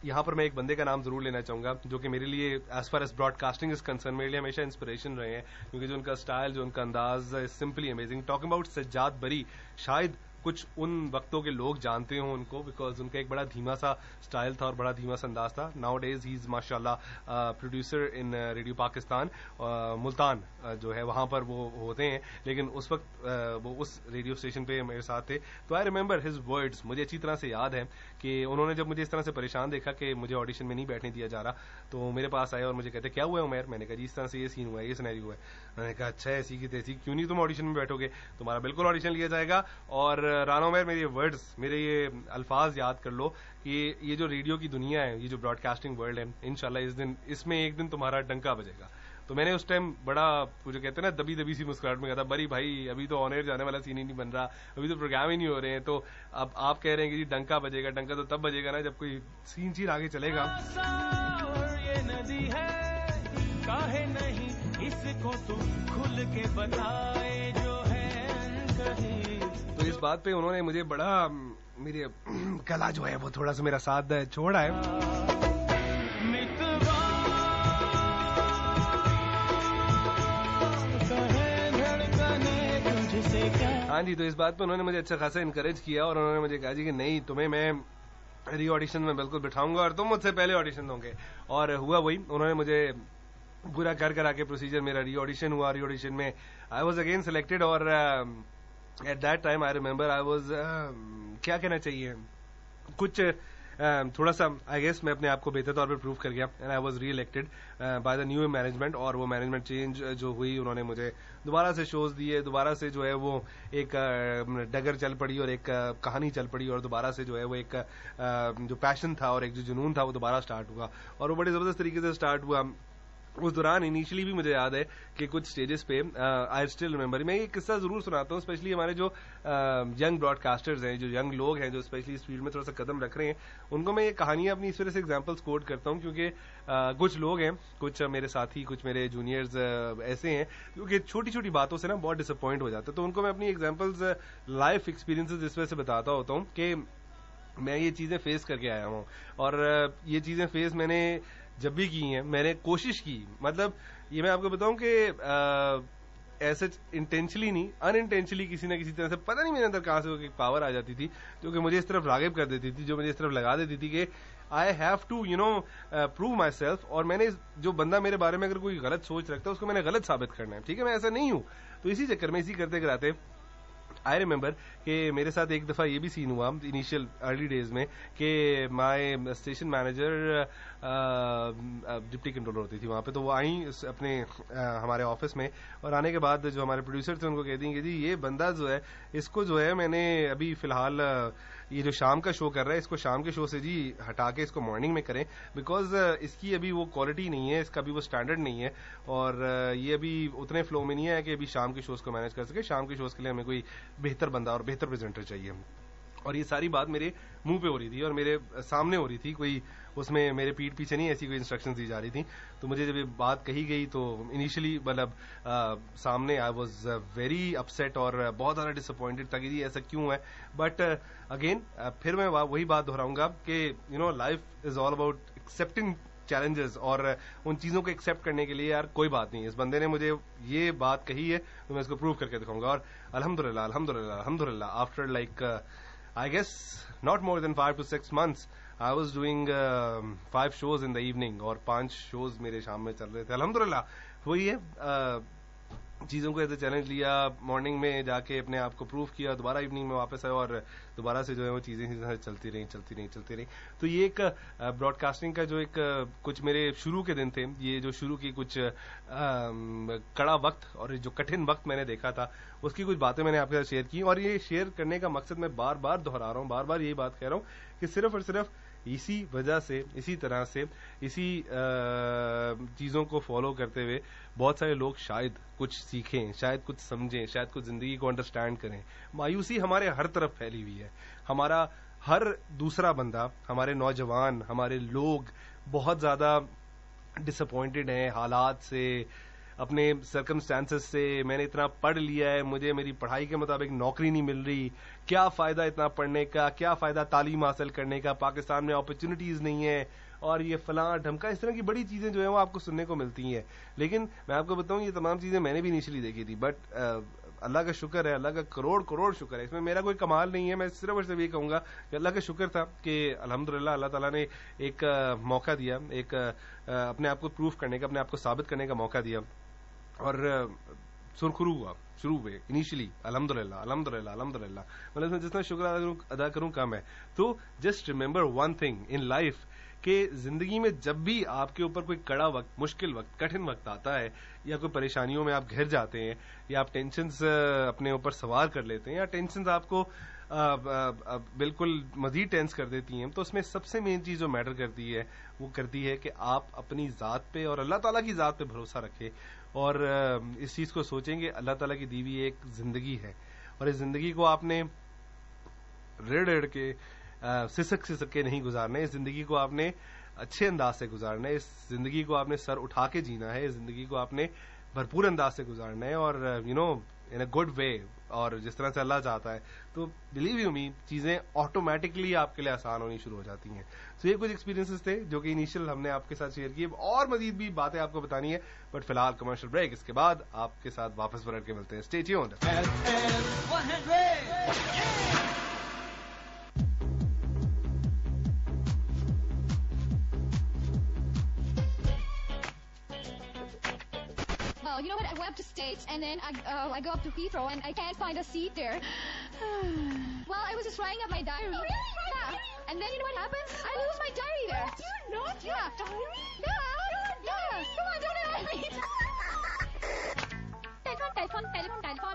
यहाँ पर मैं एक बंदे का नाम जरूर लेना चाहूंगा जो कि मेरे लिए as far as broadcasting is concern मेरे लिए हमेशा इंस्पिरेशन रहे हैं, क्योंकि जो उनका स्टाइल, जो उनका अंदाज is simply amazing. Talking about Sajjad बरी, शायद कुछ उन वक्तों के लोग जानते हो उनको, बिकॉज उनका एक बड़ा धीमा सा स्टाइल था और बड़ा धीमा सा अंदाज था। नाउ डेज ही इज माशाल्लाह producer in radio Pakistan, Multan जो है वहां पर वो होते हैं, लेकिन उस वक्त वो उस रेडियो स्टेशन पे मेरे साथ थे। तो आई रिमेंबर हिज वर्ड्स, मुझे अच्छी तरह से याद है कि उन्होंने जब मुझे इस तरह से परेशान देखा कि मुझे ऑडिशन में नहीं बैठने दिया जा रहा, तो मेरे पास आए और मुझे कहते क्या हुआ है उमैर। मैंने कहा जी इस तरह से ये सीन हुआ है, ये सिनेरियो हुआ है। मैंने कहा अच्छा ऐसी की तैसी, क्यों नहीं तुम ऑडिशन में बैठोगे, तुम्हारा बिल्कुल ऑडिशन लिया जाएगा। और राना उमैर मेरे ये वर्ड्स, मेरे ये अल्फाज याद कर लो कि ये जो रेडियो की दुनिया है, ये जो ब्रॉडकास्टिंग वर्ल्ड है, इंशाल्लाह इसमें एक दिन तुम्हारा डंका बजेगा। तो मैंने उस टाइम बड़ा जो कहते हैं ना दबी दबी सी मुस्कुराहट में कहा था, बरी भाई अभी तो ऑन एयर जाने वाला सीन ही नहीं बन रहा, अभी तो प्रोग्राम ही नहीं हो रहे हैं, तो अब आप कह रहे हैं कि जी डंका बजेगा। डंका तो तब बजेगा ना जब कोई सीन चीन आगे चलेगा। ये नदी है काहे नहीं इसको तू खुल के बताए जो है कहीं। तो इस बात पे उन्होंने मुझे बड़ा, मेरे गला जो है वो थोड़ा सा मेरा साथ छोड़ा है। हाँ जी, तो इस बात पे उन्होंने मुझे अच्छा खासा इनकरेज किया और उन्होंने मुझे कहा जी कि नहीं तुम्हें मैं री ऑडिशन में बिल्कुल बिठाऊंगा और तुम मुझसे पहले ऑडिशन दोगे। और हुआ वही, उन्होंने मुझे पूरा कर करा के प्रोसीजर, मेरा री ऑडिशन हुआ। री ऑडिशन में आई वॉज अगेन सिलेक्टेड, और at that time I remember I was क्या कहना चाहिए, कुछ थोड़ा सा आई गेस मैं अपने आप को बेहतर तौर पर प्रूव कर गया, एंड आई वाज री elected by the new management. और वो मैनेजमेंट चेंज जो हुई, उन्होंने मुझे दोबारा से शोज दिए, दोबारा से जो है वो एक डगर चल पड़ी और एक कहानी चल पड़ी, और दोबारा से जो है वो एक जो पैशन था और एक जो जुनून था वो दोबारा स्टार्ट हुआ, और वो बड़े जबरदस्त तरीके से स्टार्ट हुआ। उस दौरान इनिशियली भी मुझे याद है कि कुछ स्टेजेस पे आई स्टिल रिमेंबर, मैं ये किस्सा जरूर सुनाता हूँ, स्पेशली हमारे जो यंग ब्रॉडकास्टर्स हैं, जो यंग लोग हैं, जो स्पेशली इस फील्ड में थोड़ा सा कदम रख रहे हैं, उनको मैं ये कहानियां अपनी इस वजह से एग्जांपल्स कोट करता हूँ क्योंकि कुछ लोग हैं, कुछ मेरे साथी, कुछ मेरे जूनियर्स ऐसे हैं क्योंकि छोटी छोटी बातों से ना बहुत डिसअपॉइंट हो जाते हैं, तो उनको मैं अपनी एग्जाम्पल्स लाइफ एक्सपीरियंसेस इस वजह से बताता होता हूँ कि मैं ये चीजें फेस करके आया हूँ और ये चीजें फेस मैंने जब भी की हैं, मैंने कोशिश की, मतलब ये मैं आपको बताऊं कि ऐसे इंटेंशनली नहीं, अनइंटेंशनली किसी ना किसी तरह से, पता नहीं मेरे अंदर कहां से एक पावर आ जाती थी जो कि मुझे इस तरफ रागिब कर देती थी, जो मुझे इस तरफ लगा देती थी कि I have to prove myself, और मैंने जो बंदा मेरे बारे में अगर कोई गलत सोच रखता है उसको मैंने गलत साबित करना है, ठीक है, मैं ऐसा नहीं हूं। तो इसी चक्कर में, इसी करते कराते आई रिमेंबर कि मेरे साथ एक दफा ये भी सीन हुआ इनिशियल अर्ली डेज में कि my station manager deputy controller होती थी वहां पे, तो वो आई अपने हमारे ऑफिस में, और आने के बाद जो हमारे प्रोड्यूसर थे उनको कह दी कि जी ये बंदा जो है, इसको जो है मैंने अभी फिलहाल ये जो शाम का शो कर रहा है, इसको शाम के शो से जी हटा के इसको मॉर्निंग में करें, बिकॉज इसकी अभी वो क्वालिटी नहीं है, इसका अभी वो स्टैंडर्ड नहीं है, और ये अभी उतने फ्लो में नहीं है कि अभी शाम के शोज को मैनेज कर सके, शाम के शोज के लिए हमें कोई बेहतर बंदा और बेहतर प्रेजेंटर चाहिए। और ये सारी बात मेरे मुंह पे हो रही थी और मेरे सामने हो रही थी, कोई उसमें मेरे पीठ पीछे नहीं ऐसी कोई इंस्ट्रक्शंस दी जा रही थी। तो मुझे जब ये बात कही गई तो इनिशियली मतलब सामने आई वाज वेरी अपसेट और बहुत ज्यादा डिसअपॉइंटेड था कि जी ऐसा क्यों है, बट अगेन फिर मैं वही बात दोहराऊंगा कि life is all about accepting challenges और उन चीजों को एक्सेप्ट करने के लिए यार कोई बात नहीं, इस बंदे ने मुझे ये बात कही है तो मैं इसको प्रूव करके दिखाऊंगा। और अल्हम्दुलिल्लाह अल्हम्दुलिल्लाह अल्हम्दुलिल्लाह after like I guess not more than 5 to 6 months I was doing 5 shows in the evening और 5 shows मेरे शाम में चल रहे थे। अल्हम्दुलिल्लाह वही है, चीजों को ऐसे चैलेंज लिया, मॉर्निंग में जाके अपने आप को प्रूव किया, दोबारा इवनिंग में वापस आया और दोबारा से जो है वो चीजें चलती रही। तो ये एक ब्रॉडकास्टिंग का जो एक कुछ मेरे शुरू के दिन थे, ये जो शुरू की कुछ कड़ा वक्त और जो कठिन वक्त मैंने देखा था, उसकी कुछ बातें मैंने आपके साथ शेयर की, और ये शेयर करने का मकसद मैं बार बार दोहरा रहा हूँ, बार बार यही बात कह रहा हूँ कि सिर्फ और सिर्फ इसी वजह से, इसी तरह से, इसी चीजों को फॉलो करते हुए बहुत सारे लोग शायद कुछ सीखें, शायद कुछ समझें, शायद कुछ जिंदगी को अंडरस्टैंड करें। मायूसी हमारे हर तरफ फैली हुई है, हमारा हर दूसरा बंदा, हमारे नौजवान, हमारे लोग बहुत ज्यादा डिसअपॉइंटेड हैं हालात से, अपने सर्कमस्टेंसेस से। मैंने इतना पढ़ लिया है, मुझे मेरी पढ़ाई के मुताबिक नौकरी नहीं मिल रही, क्या फायदा इतना पढ़ने का, क्या फायदा तालीम हासिल करने का, पाकिस्तान में अपॉर्चुनिटीज नहीं है, और ये फलां ढमका, इस तरह की बड़ी चीजें जो है वो आपको सुनने को मिलती हैं। लेकिन मैं आपको बताऊं ये तमाम चीजें मैंने भी इनिशियली देखी थी, बट अल्लाह का शुक्र है, अल्लाह का करोड़ करोड़ शुक्र है, इसमें मेरा कोई कमाल नहीं है। मैं सिर्फ और सिर्फ ये कहूंगा कि अल्लाह का शुक्र था कि अल्हम्दुलिल्लाह अल्लाह ताला ने एक मौका दिया, एक अपने आप को प्रूफ करने का, अपने आप को साबित करने का मौका दिया, और सुरखुरू हुआ शुरू में इनिशियली। अल्हम्दुलिल्लाह अल्हम्दुलिल्लाह अल्हम्दुलिल्लाह, मतलब इसमें जितना शुक्र अदा करूं कम है। तो just remember one thing in life कि जिंदगी में जब भी आपके ऊपर कोई कड़ा वक्त, मुश्किल वक्त, कठिन वक्त आता है, या कोई परेशानियों में आप घिर जाते हैं, या आप टेंशन्स अपने ऊपर सवार कर लेते हैं, या टेंशन्स आपको बिल्कुल मजीद टेंस कर देती हैं, तो उसमें सबसे मेन चीज जो मैटर करती है वो करती है कि आप अपनी जात पे और अल्लाह ताला की जात पे भरोसा रखें, और इस चीज को सोचें कि अल्लाह ताला की दी हुई एक जिंदगी है, और इस जिंदगी को आपने रेड़ के सिसक के नहीं गुजारना है, इस जिंदगी को आपने अच्छे अंदाज से गुजारना है, इस जिंदगी को आपने सर उठा के जीना है, इस जिंदगी को आपने भरपूर अंदाज से गुजारना है, और इन अ गुड वे, और जिस तरह से अल्लाह चाहता है। तो बिलीव यू मी, चीजें ऑटोमेटिकली आपके लिए आसान होनी शुरू हो जाती हैं। तो ये कुछ एक्सपीरियंसेस थे जो कि इनिशियल हमने आपके साथ शेयर किए, और मजीद भी बातें आपको बतानी है, बट फिलहाल कमर्शियल ब्रेक, इसके बाद आपके साथ वापस पलट के मिलते हैं। Stay tuned. You know what? I went up to States and then I go up to Heathrow and I can't find a seat there. Well, I was just writing up my diary. Oh, really? Yeah. And then you know what happens? I lose my diary there. You're not your diary? Yeah. Come on, don't annoy me.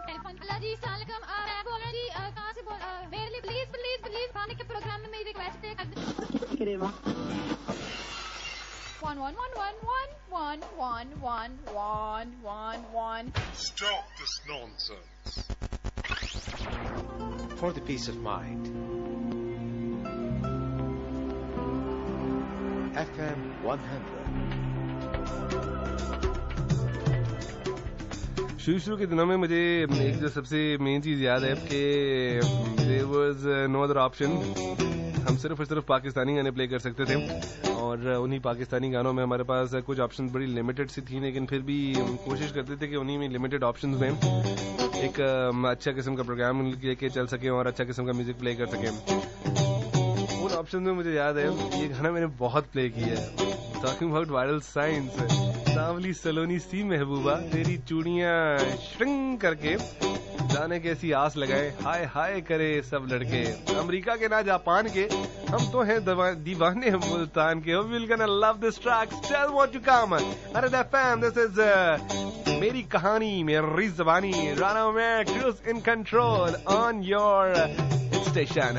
telephone. अल्लाह जी, अस्सलाम वालेकुम। मैं बोल रहा जी, कहाँ से बोल, मेरे लिए प्लीज खाने के प्रोग्राम में मेरी रिक्वेस्ट पे कर दे। 11111111111. Stop this nonsense. For the peace of mind. FM 100. शुरू के दिनों में मुझे एक जो सबसे मेन चीज याद है कि there was no other option. हम सिर्फ और सिर्फ पाकिस्तानी गाने प्ले कर सकते थे और उन्हीं पाकिस्तानी गानों में हमारे पास कुछ ऑप्शन बड़ी लिमिटेड सी थी, लेकिन फिर भी कोशिश करते थे कि उन्हीं में लिमिटेड ऑप्शंस में एक अच्छा किस्म का प्रोग्राम लेके चल सके और अच्छा किस्म का म्यूजिक प्ले कर सके. उन ऑप्शन में मुझे याद है ये गाना मैंने बहुत प्ले किया है. Talking about viral science. सांवली सलोनी सी महबूबा तेरी चूड़ियां श्रिंक करके जाने कैसी आस लगाए, हाय हाय करे सब लड़के. अमेरिका के ना जापान के, हम तो हैं दीवाने मुल्तान के. We're gonna love this track. Tell what you come. अरे द फैम, दिस इज मेरी कहानी मेरी ज़बानी. राना में cruise in control on your station.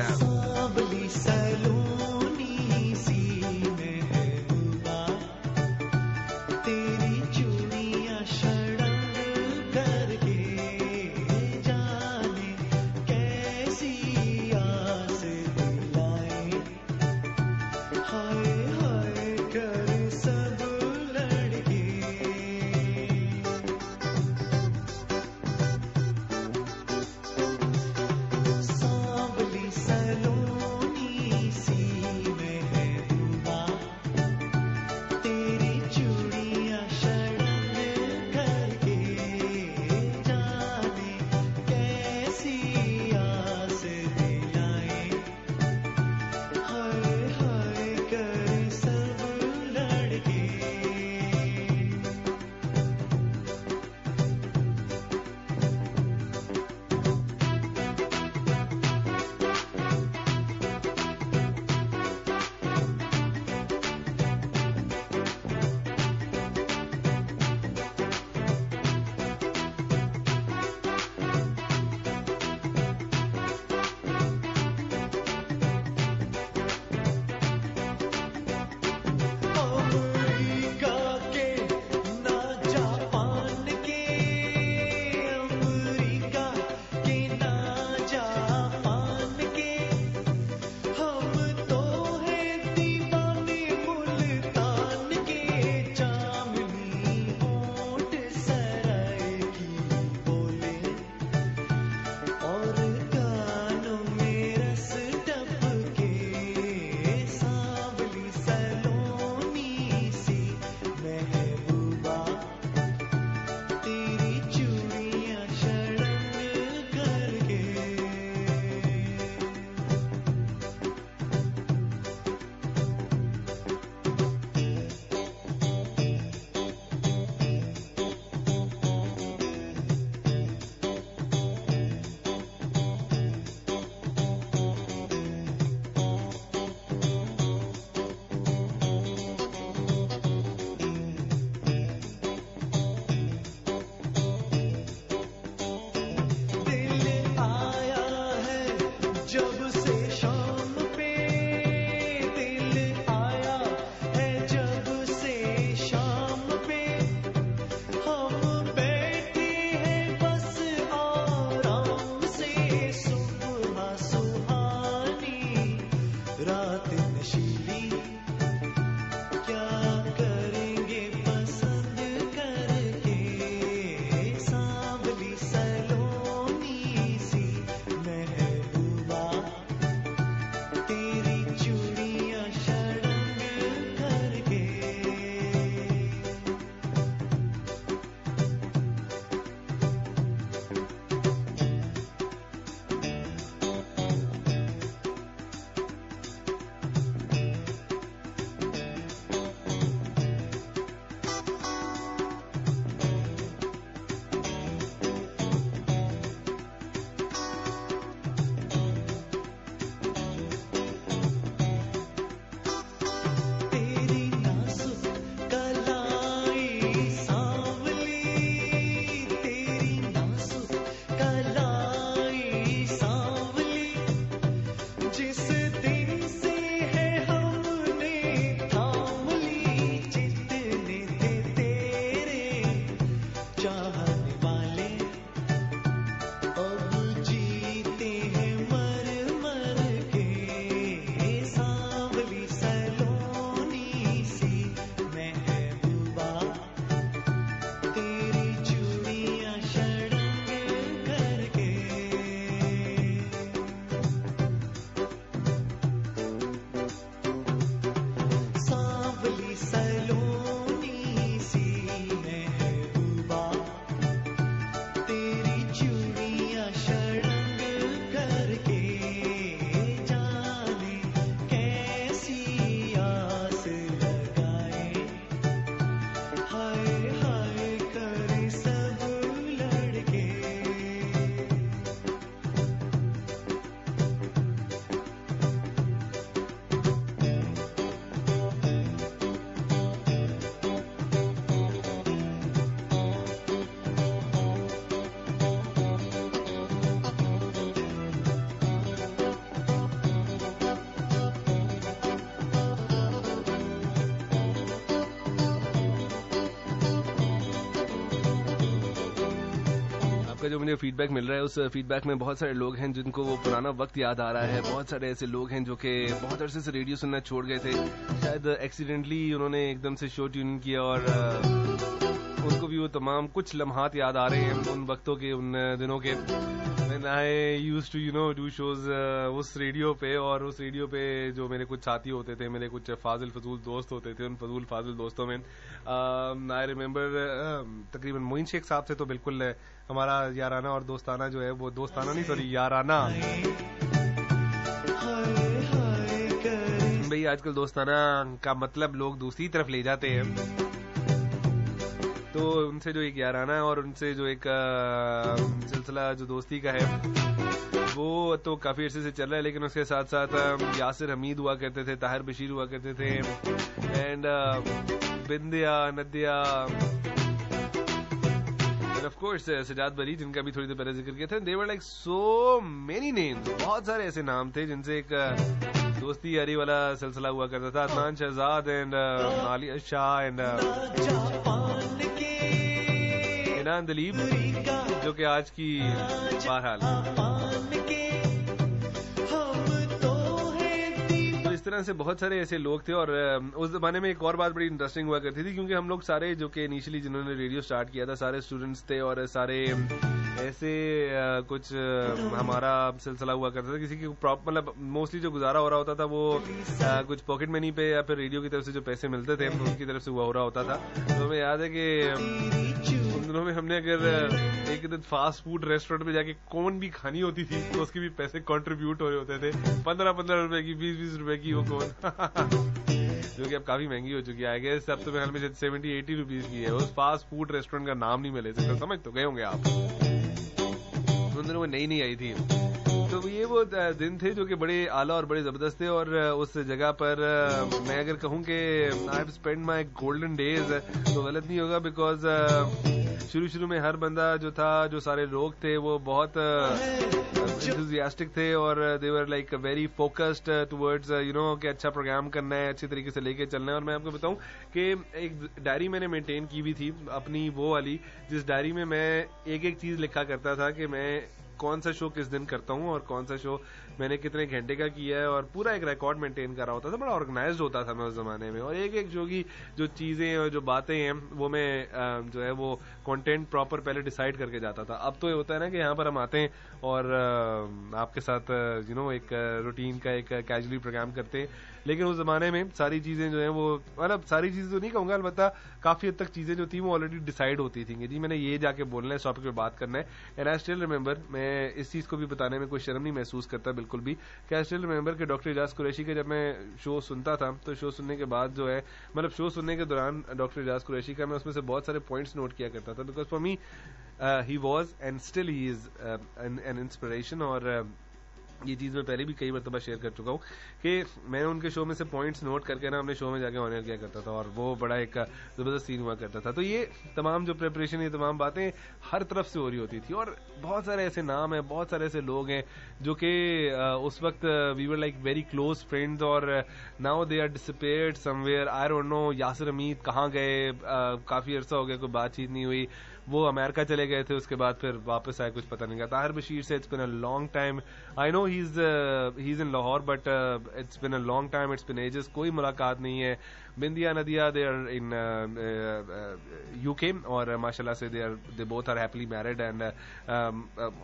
सलोनी सी आपका जो मुझे फीडबैक मिल रहा है उस फीडबैक में बहुत सारे लोग हैं जिनको वो पुराना वक्त याद आ रहा है। बहुत सारे ऐसे लोग हैं जो कि बहुत अरसे से रेडियो सुनना छोड़ गए थे, शायद एक्सीडेंटली उन्होंने एकदम से शो ट्यून किया और उनको भी वो तमाम कुछ लम्हात याद आ रहे हैं उन वक्तों के, उन दिनों के। I used to do shows उस रेडियो पे, और उस रेडियो पे जो मेरे कुछ साथी होते थे, मेरे कुछ फाजिल फजूल दोस्त होते थे, उन फजूल फाजिल दोस्तों में आई रिमेम्बर तकरीबन मोइन शेख साहब से तो बिल्कुल हमारा याराना और दोस्ताना जो है वो दोस्ताना नहीं सॉरी याराना भाई आजकल दोस्ताना का मतलब लोग दूसरी तरफ ले जाते हैं। तो उनसे जो एक याराना है और उनसे जो एक सिलसिला जो दोस्ती का है वो तो काफी अर्से से चल रहा है, लेकिन उसके साथ साथ यासिर हमीद हुआ करते थे, ताहिर बशीर हुआ करते थे, एंड बिंदिया नदिया, and of course Sajjad Bari जिनका भी थोड़ी देर पहले जिक्र किया था। They were like so many names, बहुत सारे ऐसे नाम थे जिनसे एक दोस्ती यारी वाला सिलसिला हुआ करता था। अदनान शहजाद एंड आलिया शाह एंड इनान दलीब जो कि आज की बहरहाल तो इस तरह से बहुत सारे ऐसे लोग थे। और उस जमाने में एक और बात बड़ी इंटरेस्टिंग हुआ करती थी क्योंकि हम लोग सारे जो कि इनिशियली जिन्होंने रेडियो स्टार्ट किया था सारे स्टूडेंट्स थे और सारे ऐसे कुछ हमारा सिलसिला हुआ करता था। किसी की मतलब मोस्टली जो गुजारा हो रहा होता था वो कुछ पॉकेट मनी पे या फिर रेडियो की तरफ से जो पैसे मिलते थे उनकी तरफ से हुआ हो रहा होता था। तो हमें याद है कि उन दिनों में हमने अगर एक दिन फास्ट फूड रेस्टोरेंट में जाके कौन भी खानी होती थी तो उसके भी पैसे कंट्रीब्यूट हो रहे होते थे, 15-15 रुपए की, 20-20 रुपए की वो कौन जो कि अब काफी महंगी हो चुकी है। आई गेस अब तो मेरे ख्याल में 70-80 रुपीज की है। उस फास्ट फूड रेस्टोरेंट का नाम नहीं मिले थे, समझ तो गए होंगे आप, उन दिनों में नई आई थी। तो ये वो दिन थे जो कि बड़े आला और बड़े जबरदस्त थे। और उस जगह पर मैं अगर कहूँ कि I have spend my golden days तो गलत नहीं होगा, बिकॉज शुरू में हर बंदा जो था, जो सारे लोग थे वो बहुत एंथुसियास्टिक थे और they were like very focused towards कि अच्छा प्रोग्राम करना है, अच्छी तरीके से लेके चलना है। और मैं आपको बताऊं कि एक डायरी मैंने मेंटेन की भी थी अपनी वो वाली, जिस डायरी में मैं एक एक चीज लिखा करता था कि मैं कौन सा शो किस दिन करता हूँ और कौन सा शो मैंने कितने घंटे का किया है, और पूरा एक रिकॉर्ड मेंटेन कर रहा होता था। बड़ा ऑर्गेनाइज्ड होता था मैं उस जमाने में, और एक एक शो की जो चीजें और जो बातें हैं वो मैं जो है वो कंटेंट प्रॉपर पहले डिसाइड करके जाता था। अब तो ये होता है ना कि यहाँ पर हम आते हैं और आपके साथ एक रूटीन का एक कैजुअली प्रोग्राम करते हैं, लेकिन उस जमाने में सारी चीजें जो है वो, मतलब सारी चीजें तो नहीं कहूंगा, अलबत्ता काफी हद तक चीजें जो थी वो ऑलरेडी डिसाइड होती थी कि जी मैंने ये जाके बोलना है, इस टॉपिक पे बात करना है। एंड आई स्टिल रिमेंबर, मैं इस चीज को भी बताने में कोई शर्म नहीं महसूस करता बिल्कुल भी, कि आई स्टिल रिमेंबर कि डॉक्टर इजाज कुरैशी का जब मैं शो सुनता था तो शो सुनने के बाद जो है, मतलब शो सुनने के दौरान डॉक्टर इजाज कुरैशी का मैं उसमें से बहुत सारे पॉइंट्स नोट किया करता था, because for me he was and still he is an inspiration. और ये चीज मैं पहले भी कई मरतबा शेयर कर चुका हूँ कि मैं उनके शो में से पॉइंट्स नोट करके ना अपने शो में जाके ऑनर किया करता था, और वो बड़ा एक जबरदस्त सीन हुआ करता था। तो ये तमाम जो प्रिपरेशन, ये तमाम बातें हर तरफ से हो रही होती थी, और बहुत सारे ऐसे नाम हैं, बहुत सारे ऐसे लोग हैं जो कि उस वक्त we were like very close friends, और now they are disappeared somewhere, I don't know Yasir Hamid कहाँ गए, काफी अरसा हो गया कोई बातचीत नहीं हुई, वो अमेरिका चले गए थे, उसके बाद फिर वापस आए, कुछ पता नहीं गया। ताहिर बशीर से it's been a long time, I know he is in Lahore, but it's been a long time, it's been ages, कोई मुलाकात नहीं है। बिंदिया नदिया दे आर इन यूके, और माशाल्लाह से they both are happily married, and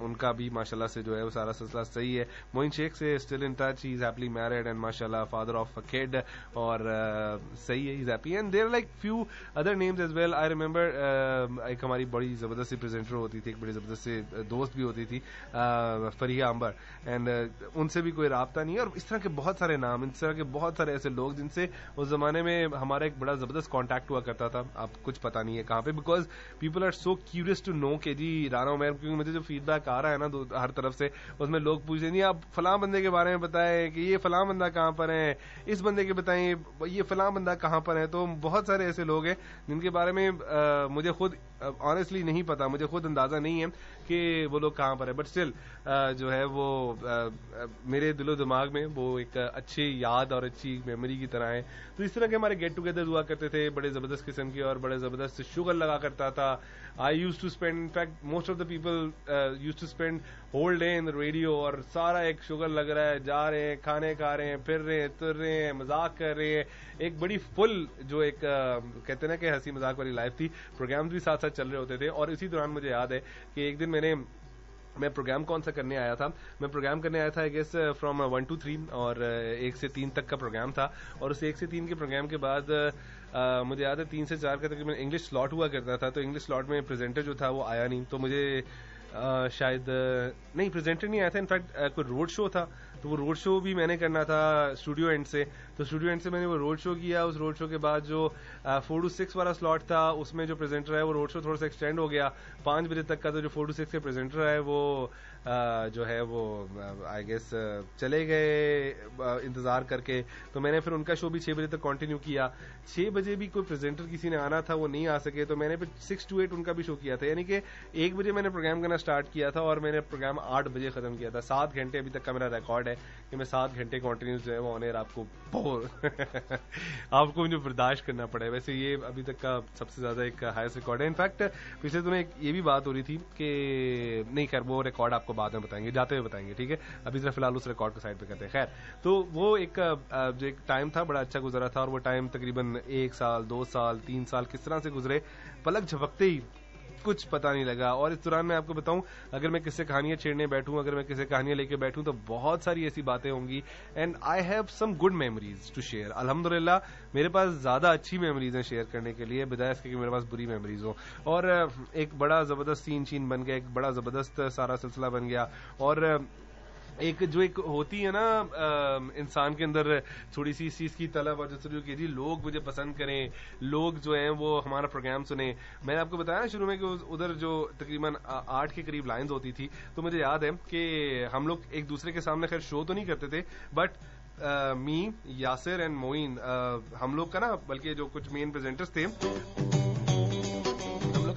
उनका भी माशाल्लाह से जो है वो सारा सिलसिला सही है। मोइन शेख से still in touch, he is happily married and माशाल्लाह फादर ऑफ अ किड, और सही है, he is happy. And there like few other names as well. I remember एक हमारी बड़ी जबरदस्त सी प्रेजेंटर होती थी, एक बड़ी जबरदस्त सी दोस्त भी होती थी, फरिया अंबर, एंड उनसे भी कोई राब्ता नहीं है। और इस तरह के बहुत सारे नाम, इस तरह के बहुत सारे ऐसे लोग जिनसे उस जमाने में हमारा एक बड़ा जबरदस्त कांटेक्ट हुआ करता था। अब कुछ पता नहीं है कहाँ पे, because people are so curious to know कि जी राना उमैर, क्योंकि मुझे जो फीडबैक आ रहा है ना हर तरफ से, उसमें लोग पूछ रहे हैं आप फलां बंदे के बारे में बताएं कि ये फलां बंदा कहाँ पर है, इस बंदे के बताएं ये फलां बंदा कहाँ पर है। तो बहुत सारे ऐसे लोग हैं जिनके बारे में मुझे खुद ऑनेस्टली नहीं पता, मुझे खुद अंदाजा नहीं है कि वो लोग कहाँ पर है, बट स्टिल जो है वो मेरे दिलो दिमाग में वो एक अच्छी याद और अच्छी मेमोरी की तरह है। तो इस तरह के हमारे गेट टुगेदर हुआ करते थे बड़े जबरदस्त किस्म के, और बड़े जबरदस्त शुगर लगा करता था। I use to spend, in fact most of the people use to spend whole day in the radio, और सारा एक शुगर लग रहा है, जा रहे हैं, खाने खा रहे हैं, फिर रहे हैं, तुर रहे हैं, मजाक कर रहे हैं, एक बड़ी फुल जो एक कहते हैं ना कि हंसी मजाक वाली लाइफ थी। प्रोग्राम्स भी साथ साथ चल रहे होते थे, और इसी दौरान मुझे याद है कि एक दिन मैं प्रोग्राम कौन सा करने आया था, मैं प्रोग्राम करने आया था आई गेस फ्रॉम 1 to 3, और 1 से 3 तक का प्रोग्राम था। और उस 1 से 3 के प्रोग्राम के बाद मुझे याद है 3 से 4 का तकरीबन इंग्लिश स्लॉट हुआ करता था। तो इंग्लिश स्लॉट में प्रेजेंटर जो था वो आया नहीं, तो मुझे शायद नहीं प्रेजेंटर नहीं आया था, इनफैक्ट कोई रोड शो था, तो वो रोड शो भी मैंने करना था स्टूडियो एंड से। तो स्टूडियो एंड से मैंने वो रोड शो किया। उस रोड शो के बाद जो 4 to 6 वाला स्लॉट था उसमें जो प्रेजेंटर है वो रोड शो थोड़ा सा एक्सटेंड हो गया 5 बजे तक का। तो जो 4 to 6 के प्रेजेंटर है वो जो है वो आई गेस चले गए इंतजार करके। तो मैंने फिर उनका शो भी 6 बजे तक कंटिन्यू किया। 6 बजे भी कोई प्रेजेंटर किसी ने आना था, वो नहीं आ सके, तो मैंने फिर 6 to 8 उनका भी शो किया था। यानी कि 1 बजे मैंने प्रोग्राम करना स्टार्ट किया था और मैंने प्रोग्राम 8 बजे खत्म किया था। 7 घंटे अभी तक का मेरा रिकॉर्ड है कि मैं 7 घंटे कंटिन्यूस जो है वो ऑन एयर आपको आपको मुझे बर्दाश्त करना पड़ा है। वैसे ये अभी तक का सबसे ज्यादा एक हाईएस्ट रिकॉर्ड है। इनफैक्ट पिछले दिनों एक ये भी बात हो रही थी कि नहीं, खैर वो रिकॉर्ड आपको बाद में बताएंगे, जाते हुए बताएंगे, ठीक है। अभी जरा फिलहाल उस रिकॉर्ड को साइड पे करते हैं। खैर, तो वो एक जो एक टाइम था बड़ा अच्छा गुजरा था, और वो टाइम तकरीबन 1 साल 2 साल 3 साल किस तरह से गुजरे पलक झपकते ही कुछ पता नहीं लगा। और इस दौरान मैं आपको बताऊं, अगर मैं किससे कहानियां छेड़ने बैठूं, अगर मैं किससे कहानियां लेके बैठूं, तो बहुत सारी ऐसी बातें होंगी। And I have some good memories to share. अल्हम्दुलिल्लाह मेरे पास ज्यादा अच्छी मेमोरीज हैं शेयर करने के लिए, बजाय इसके कि मेरे पास बुरी मेमोरीज हो। और एक बड़ा जबरदस्त सीन बन गया, एक बड़ा जबरदस्त सारा सिलसिला बन गया। और एक जो एक होती है ना इंसान के अंदर थोड़ी सी इस चीज की तलब और जरूर कि जी लोग मुझे पसंद करें, लोग जो हैं वो हमारा प्रोग्राम सुने। मैंने आपको बताया ना शुरू में कि उधर जो तकरीबन 8 के करीब लाइंस होती थी, तो मुझे याद है कि हम लोग एक दूसरे के सामने खैर शो तो नहीं करते थे, but me, Yasir and Moin, हम लोग का ना, बल्कि जो कुछ मेन प्रेजेंटर्स थे,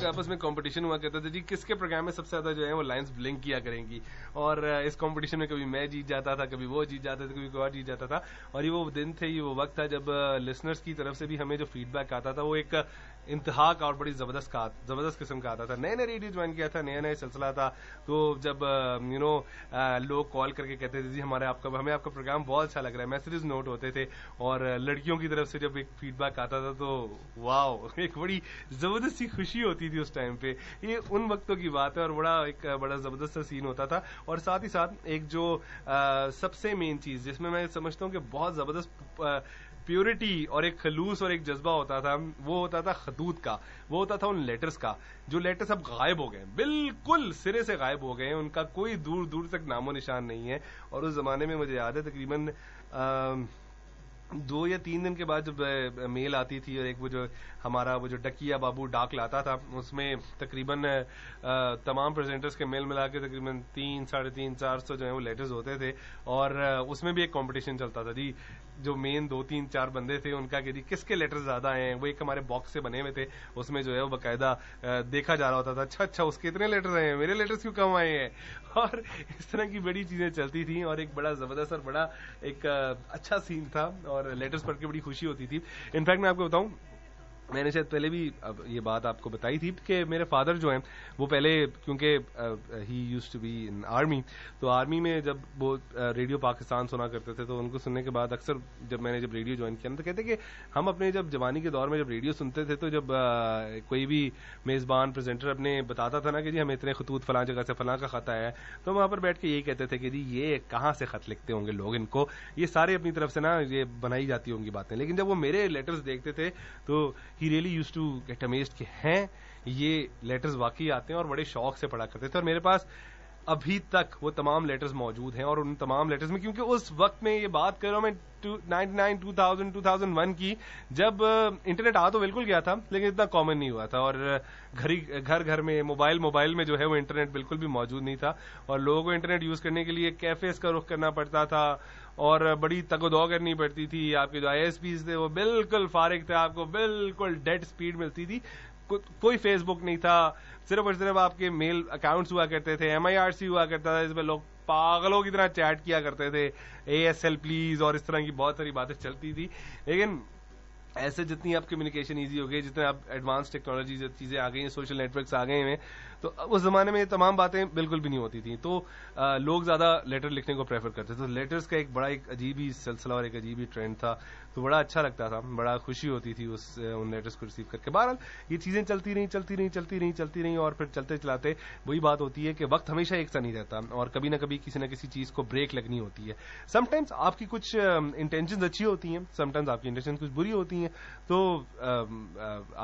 आपस में कंपटीशन हुआ करता था जी किसके प्रोग्राम में सबसे ज्यादा जो है वो लाइंस ब्लिंक किया करेंगी। और इस कंपटीशन में कभी मैं जीत जाता था, कभी वो जीत जाता था, कभी कोई और जीत जाता था। और ये वो दिन थे, ये वो वक्त था जब लिसनर्स की तरफ से भी हमें जो फीडबैक आता था वो एक इंतहा का और बड़ी जबरदस्त किस्म का आता था। नए रेडियो ज्वाइन किया था, नया सिलसिला था, तो जब लोग कॉल करके कहते थे जी हमें आपका प्रोग्राम बहुत अच्छा लग रहा है, मैसेजेस नोट होते थे। और लड़कियों की तरफ से जब एक फीडबैक आता था तो वाओ, एक बड़ी जबरदस्त सी खुशी होती थी उस टाइम पे। ये उन वक्तों की बात है, और बड़ा जबरदस्त सा सीन होता था। और साथ ही साथ एक जो सबसे मेन चीज जिसमें मैं समझता हूँ कि बहुत जबरदस्त प्योरिटी और एक खलूस और एक जज्बा होता था, वो होता था खतूत का, वो होता था उन लेटर्स का। जो लेटर्स अब गायब हो गए, बिल्कुल सिरे से गायब हो गए हैं, उनका कोई दूर दूर तक नामो निशान नहीं है। और उस जमाने में मुझे याद है तकरीबन 2 या 3 दिन के बाद जब मेल आती थी, और एक वो जो हमारा वो जो डकिया बाबू डाक लाता था, उसमें तकरीबन तमाम प्रेजेंटर्स के मेल मिला के तकरीबन 300-350-400 जो है वो लेटर्स होते थे। और उसमें भी एक कंपटीशन चलता था जी, जो मेन 2-3-4 बंदे थे उनका कि जी किसके लेटर्स ज्यादा हैं, वो एक हमारे बॉक्स से बने हुए थे, उसमें जो है वो बाकायदा देखा जा रहा होता था, अच्छा उसके इतने लेटर्स आए हैं, मेरे लेटर्स क्यों कम आए हैं। और इस तरह की बड़ी चीजें चलती थी, और एक बड़ा जबरदस्त और बड़ा एक अच्छा सीन था, और लेटर्स पढ़ के बड़ी खुशी होती थी। इनफैक्ट मैं आपको बताऊं, मैंने शायद पहले भी अब ये बात आपको बताई थी कि मेरे फादर जो हैं वो पहले, क्योंकि he used to be in army, तो आर्मी में जब वो रेडियो पाकिस्तान सुना करते थे, तो उनको सुनने के बाद अक्सर जब रेडियो ज्वाइन किया ना, तो कहते कि हम अपने जब जवानी के दौर में जब रेडियो सुनते थे, तो जब कोई भी मेजबान प्रेजेंटर अपने बताता था ना कि जी हमें इतने खतूत फलां जगह से फलां का खत आया है, तो वहां पर बैठ के यही कहते थे कि जी ये कहाँ से खत लिखते होंगे लोग, इनको ये सारे अपनी तरफ से ना ये बनाई जाती होंगी बातें। लेकिन जब वो मेरे लेटर्स देखते थे तो he really used to get amazed कि हैं ये लेटर्स वाकई आते हैं, और बड़े शौक से पढ़ा करते थे। और मेरे पास अभी तक वो तमाम लेटर्स मौजूद हैं, और उन तमाम लेटर्स में, क्योंकि उस वक्त में ये बात कर रहा हूं मैं 99, 2000, 2001 की, जब इंटरनेट आ तो बिल्कुल गया था लेकिन इतना कॉमन नहीं हुआ था, और घर में मोबाइल में जो है वो इंटरनेट बिल्कुल भी मौजूद नहीं था, और लोगों को इंटरनेट यूज करने के लिए कैफेस का रुख करना पड़ता था, और बड़ी तगदौ करनी पड़ती थी। आपके जो ISPs थे वो बिल्कुल फारिग थे, आपको बिल्कुल डेड स्पीड मिलती थी। कोई फेसबुक नहीं था, सिर्फ और सिर्फ आपके मेल अकाउंट्स हुआ करते थे, MIRC हुआ करता था, इसमें लोग पागलों की तरह चैट किया करते थे, ASL प्लीज और इस तरह की बहुत सारी बातें चलती थी। लेकिन ऐसे जितनी आप कम्युनिकेशन ईजी हो गई, जितने आप एडवांस टेक्नोलॉजी चीजें आ गई हैं, सोशल नेटवर्क्स आ गए हैं, तो उस जमाने में ये तमाम बातें बिल्कुल भी नहीं होती थी। तो लोग ज्यादा लेटर लिखने को प्रेफर करते थे। तो लेटर्स का एक बड़ा एक अजीब ही सिलसिला और एक अजीब ही ट्रेंड था, तो बड़ा अच्छा लगता था, बड़ा खुशी होती थी उन लेटर्स को रिसीव करके। बहरहाल ये चीजें चलती रही और फिर चलते चलाते वही बात होती है कि वक्त हमेशा एक सा नहीं रहता और कभी ना कभी किसी न किसी चीज को ब्रेक लगनी होती है। समटाइम्स आपकी कुछ इंटेंशंस अच्छी होती हैं, समटाइम्स आपकी इंटेंशंस कुछ बुरी होती हैं, तो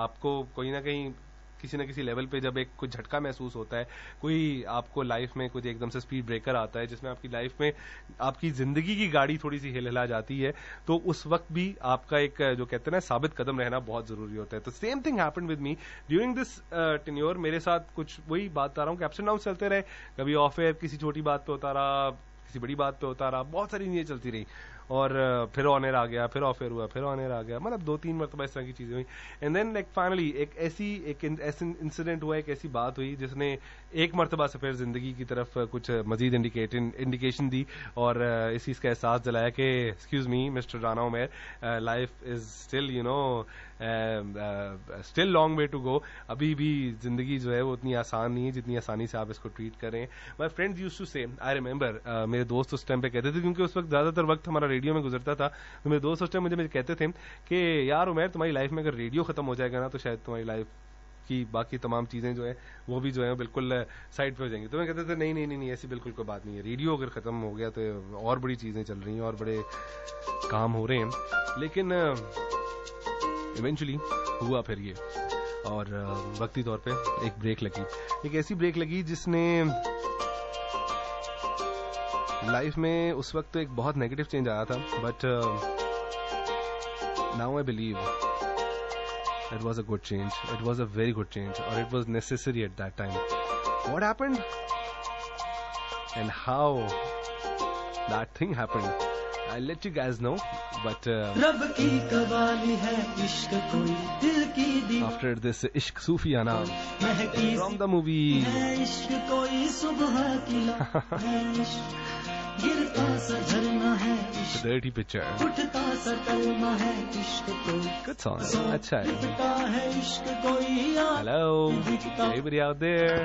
आपको कोई ना कहीं किसी न किसी लेवल पे जब एक कुछ झटका महसूस होता है, कोई आपको लाइफ में कुछ एकदम से स्पीड ब्रेकर आता है जिसमें आपकी लाइफ में आपकी जिंदगी की गाड़ी थोड़ी सी हिला जाती है, तो उस वक्त भी आपका एक जो कहते हैं ना साबित कदम रहना बहुत जरूरी होता है। तो same thing happened with me during this tenure. मेरे साथ कुछ वही बात बता रहा हूँ कि अप्स एंड डाउन चलते रहे, कभी ऑफ एयर किसी छोटी बात पे होता रहा, किसी बड़ी बात पे होता रहा, बहुत सारी चीजें चलती रही और फिर ऑन एयर आ गया, फिर ऑफ एयर हुआ, फिर ऑन एयर आ गया, मतलब 2-3 मरतबा इस तरह की चीजें हुई। एंड देन लाइक फाइनली एक ऐसी इंसिडेंट हुआ, एक ऐसी बात हुई जिसने एक मरतबा से फिर जिंदगी की तरफ कुछ मजीद इंडिकेशन दी और इस चीज का एहसास दिलाया कि excuse me mister Rana Umair, life is still you know still long way to go. अभी भी जिंदगी जो है वो उतनी आसान नहीं है जितनी आसानी से आप इसको ट्रीट कर रहे हैं। माई फ्रेंड्स यूज्ड टू से, आई रिमेंबर, मेरे दोस्त उस टाइम पे कहते थे, क्योंकि उस वक्त ज्यादातर वक्त हमारा रेडियो में गुजरता था, तो मेरे दोस्त उस टाइम मुझे कहते थे कि यार उमैर, तुम्हारी लाइफ में अगर रेडियो खत्म हो जाएगा ना तो शायद तुम्हारी लाइफ की बाकी तमाम चीजें जो है वो भी जो है बिल्कुल साइड पे हो जाएंगी। तो मैं कहते थे नहीं, ऐसी बिल्कुल कोई बात नहीं है, रेडियो अगर खत्म हो गया तो और बड़ी चीजें चल रही हैं और बड़े काम हो रहे हैं। लेकिन इवेंचुअली हुआ फिर ये, और वक्ती तौर पे एक ब्रेक लगी, एक ऐसी ब्रेक लगी जिसने लाइफ में उस वक्त तो एक बहुत नेगेटिव चेंज आया था, but now I believe it was a good change, it was a very good change, or it was necessary at that time. What happened and how that thing happened, I'll let you guys know, but after this Ishq Sufiyana from the movie The Dirty Picture. Good song. अच्छा है. Hello, anybody out there?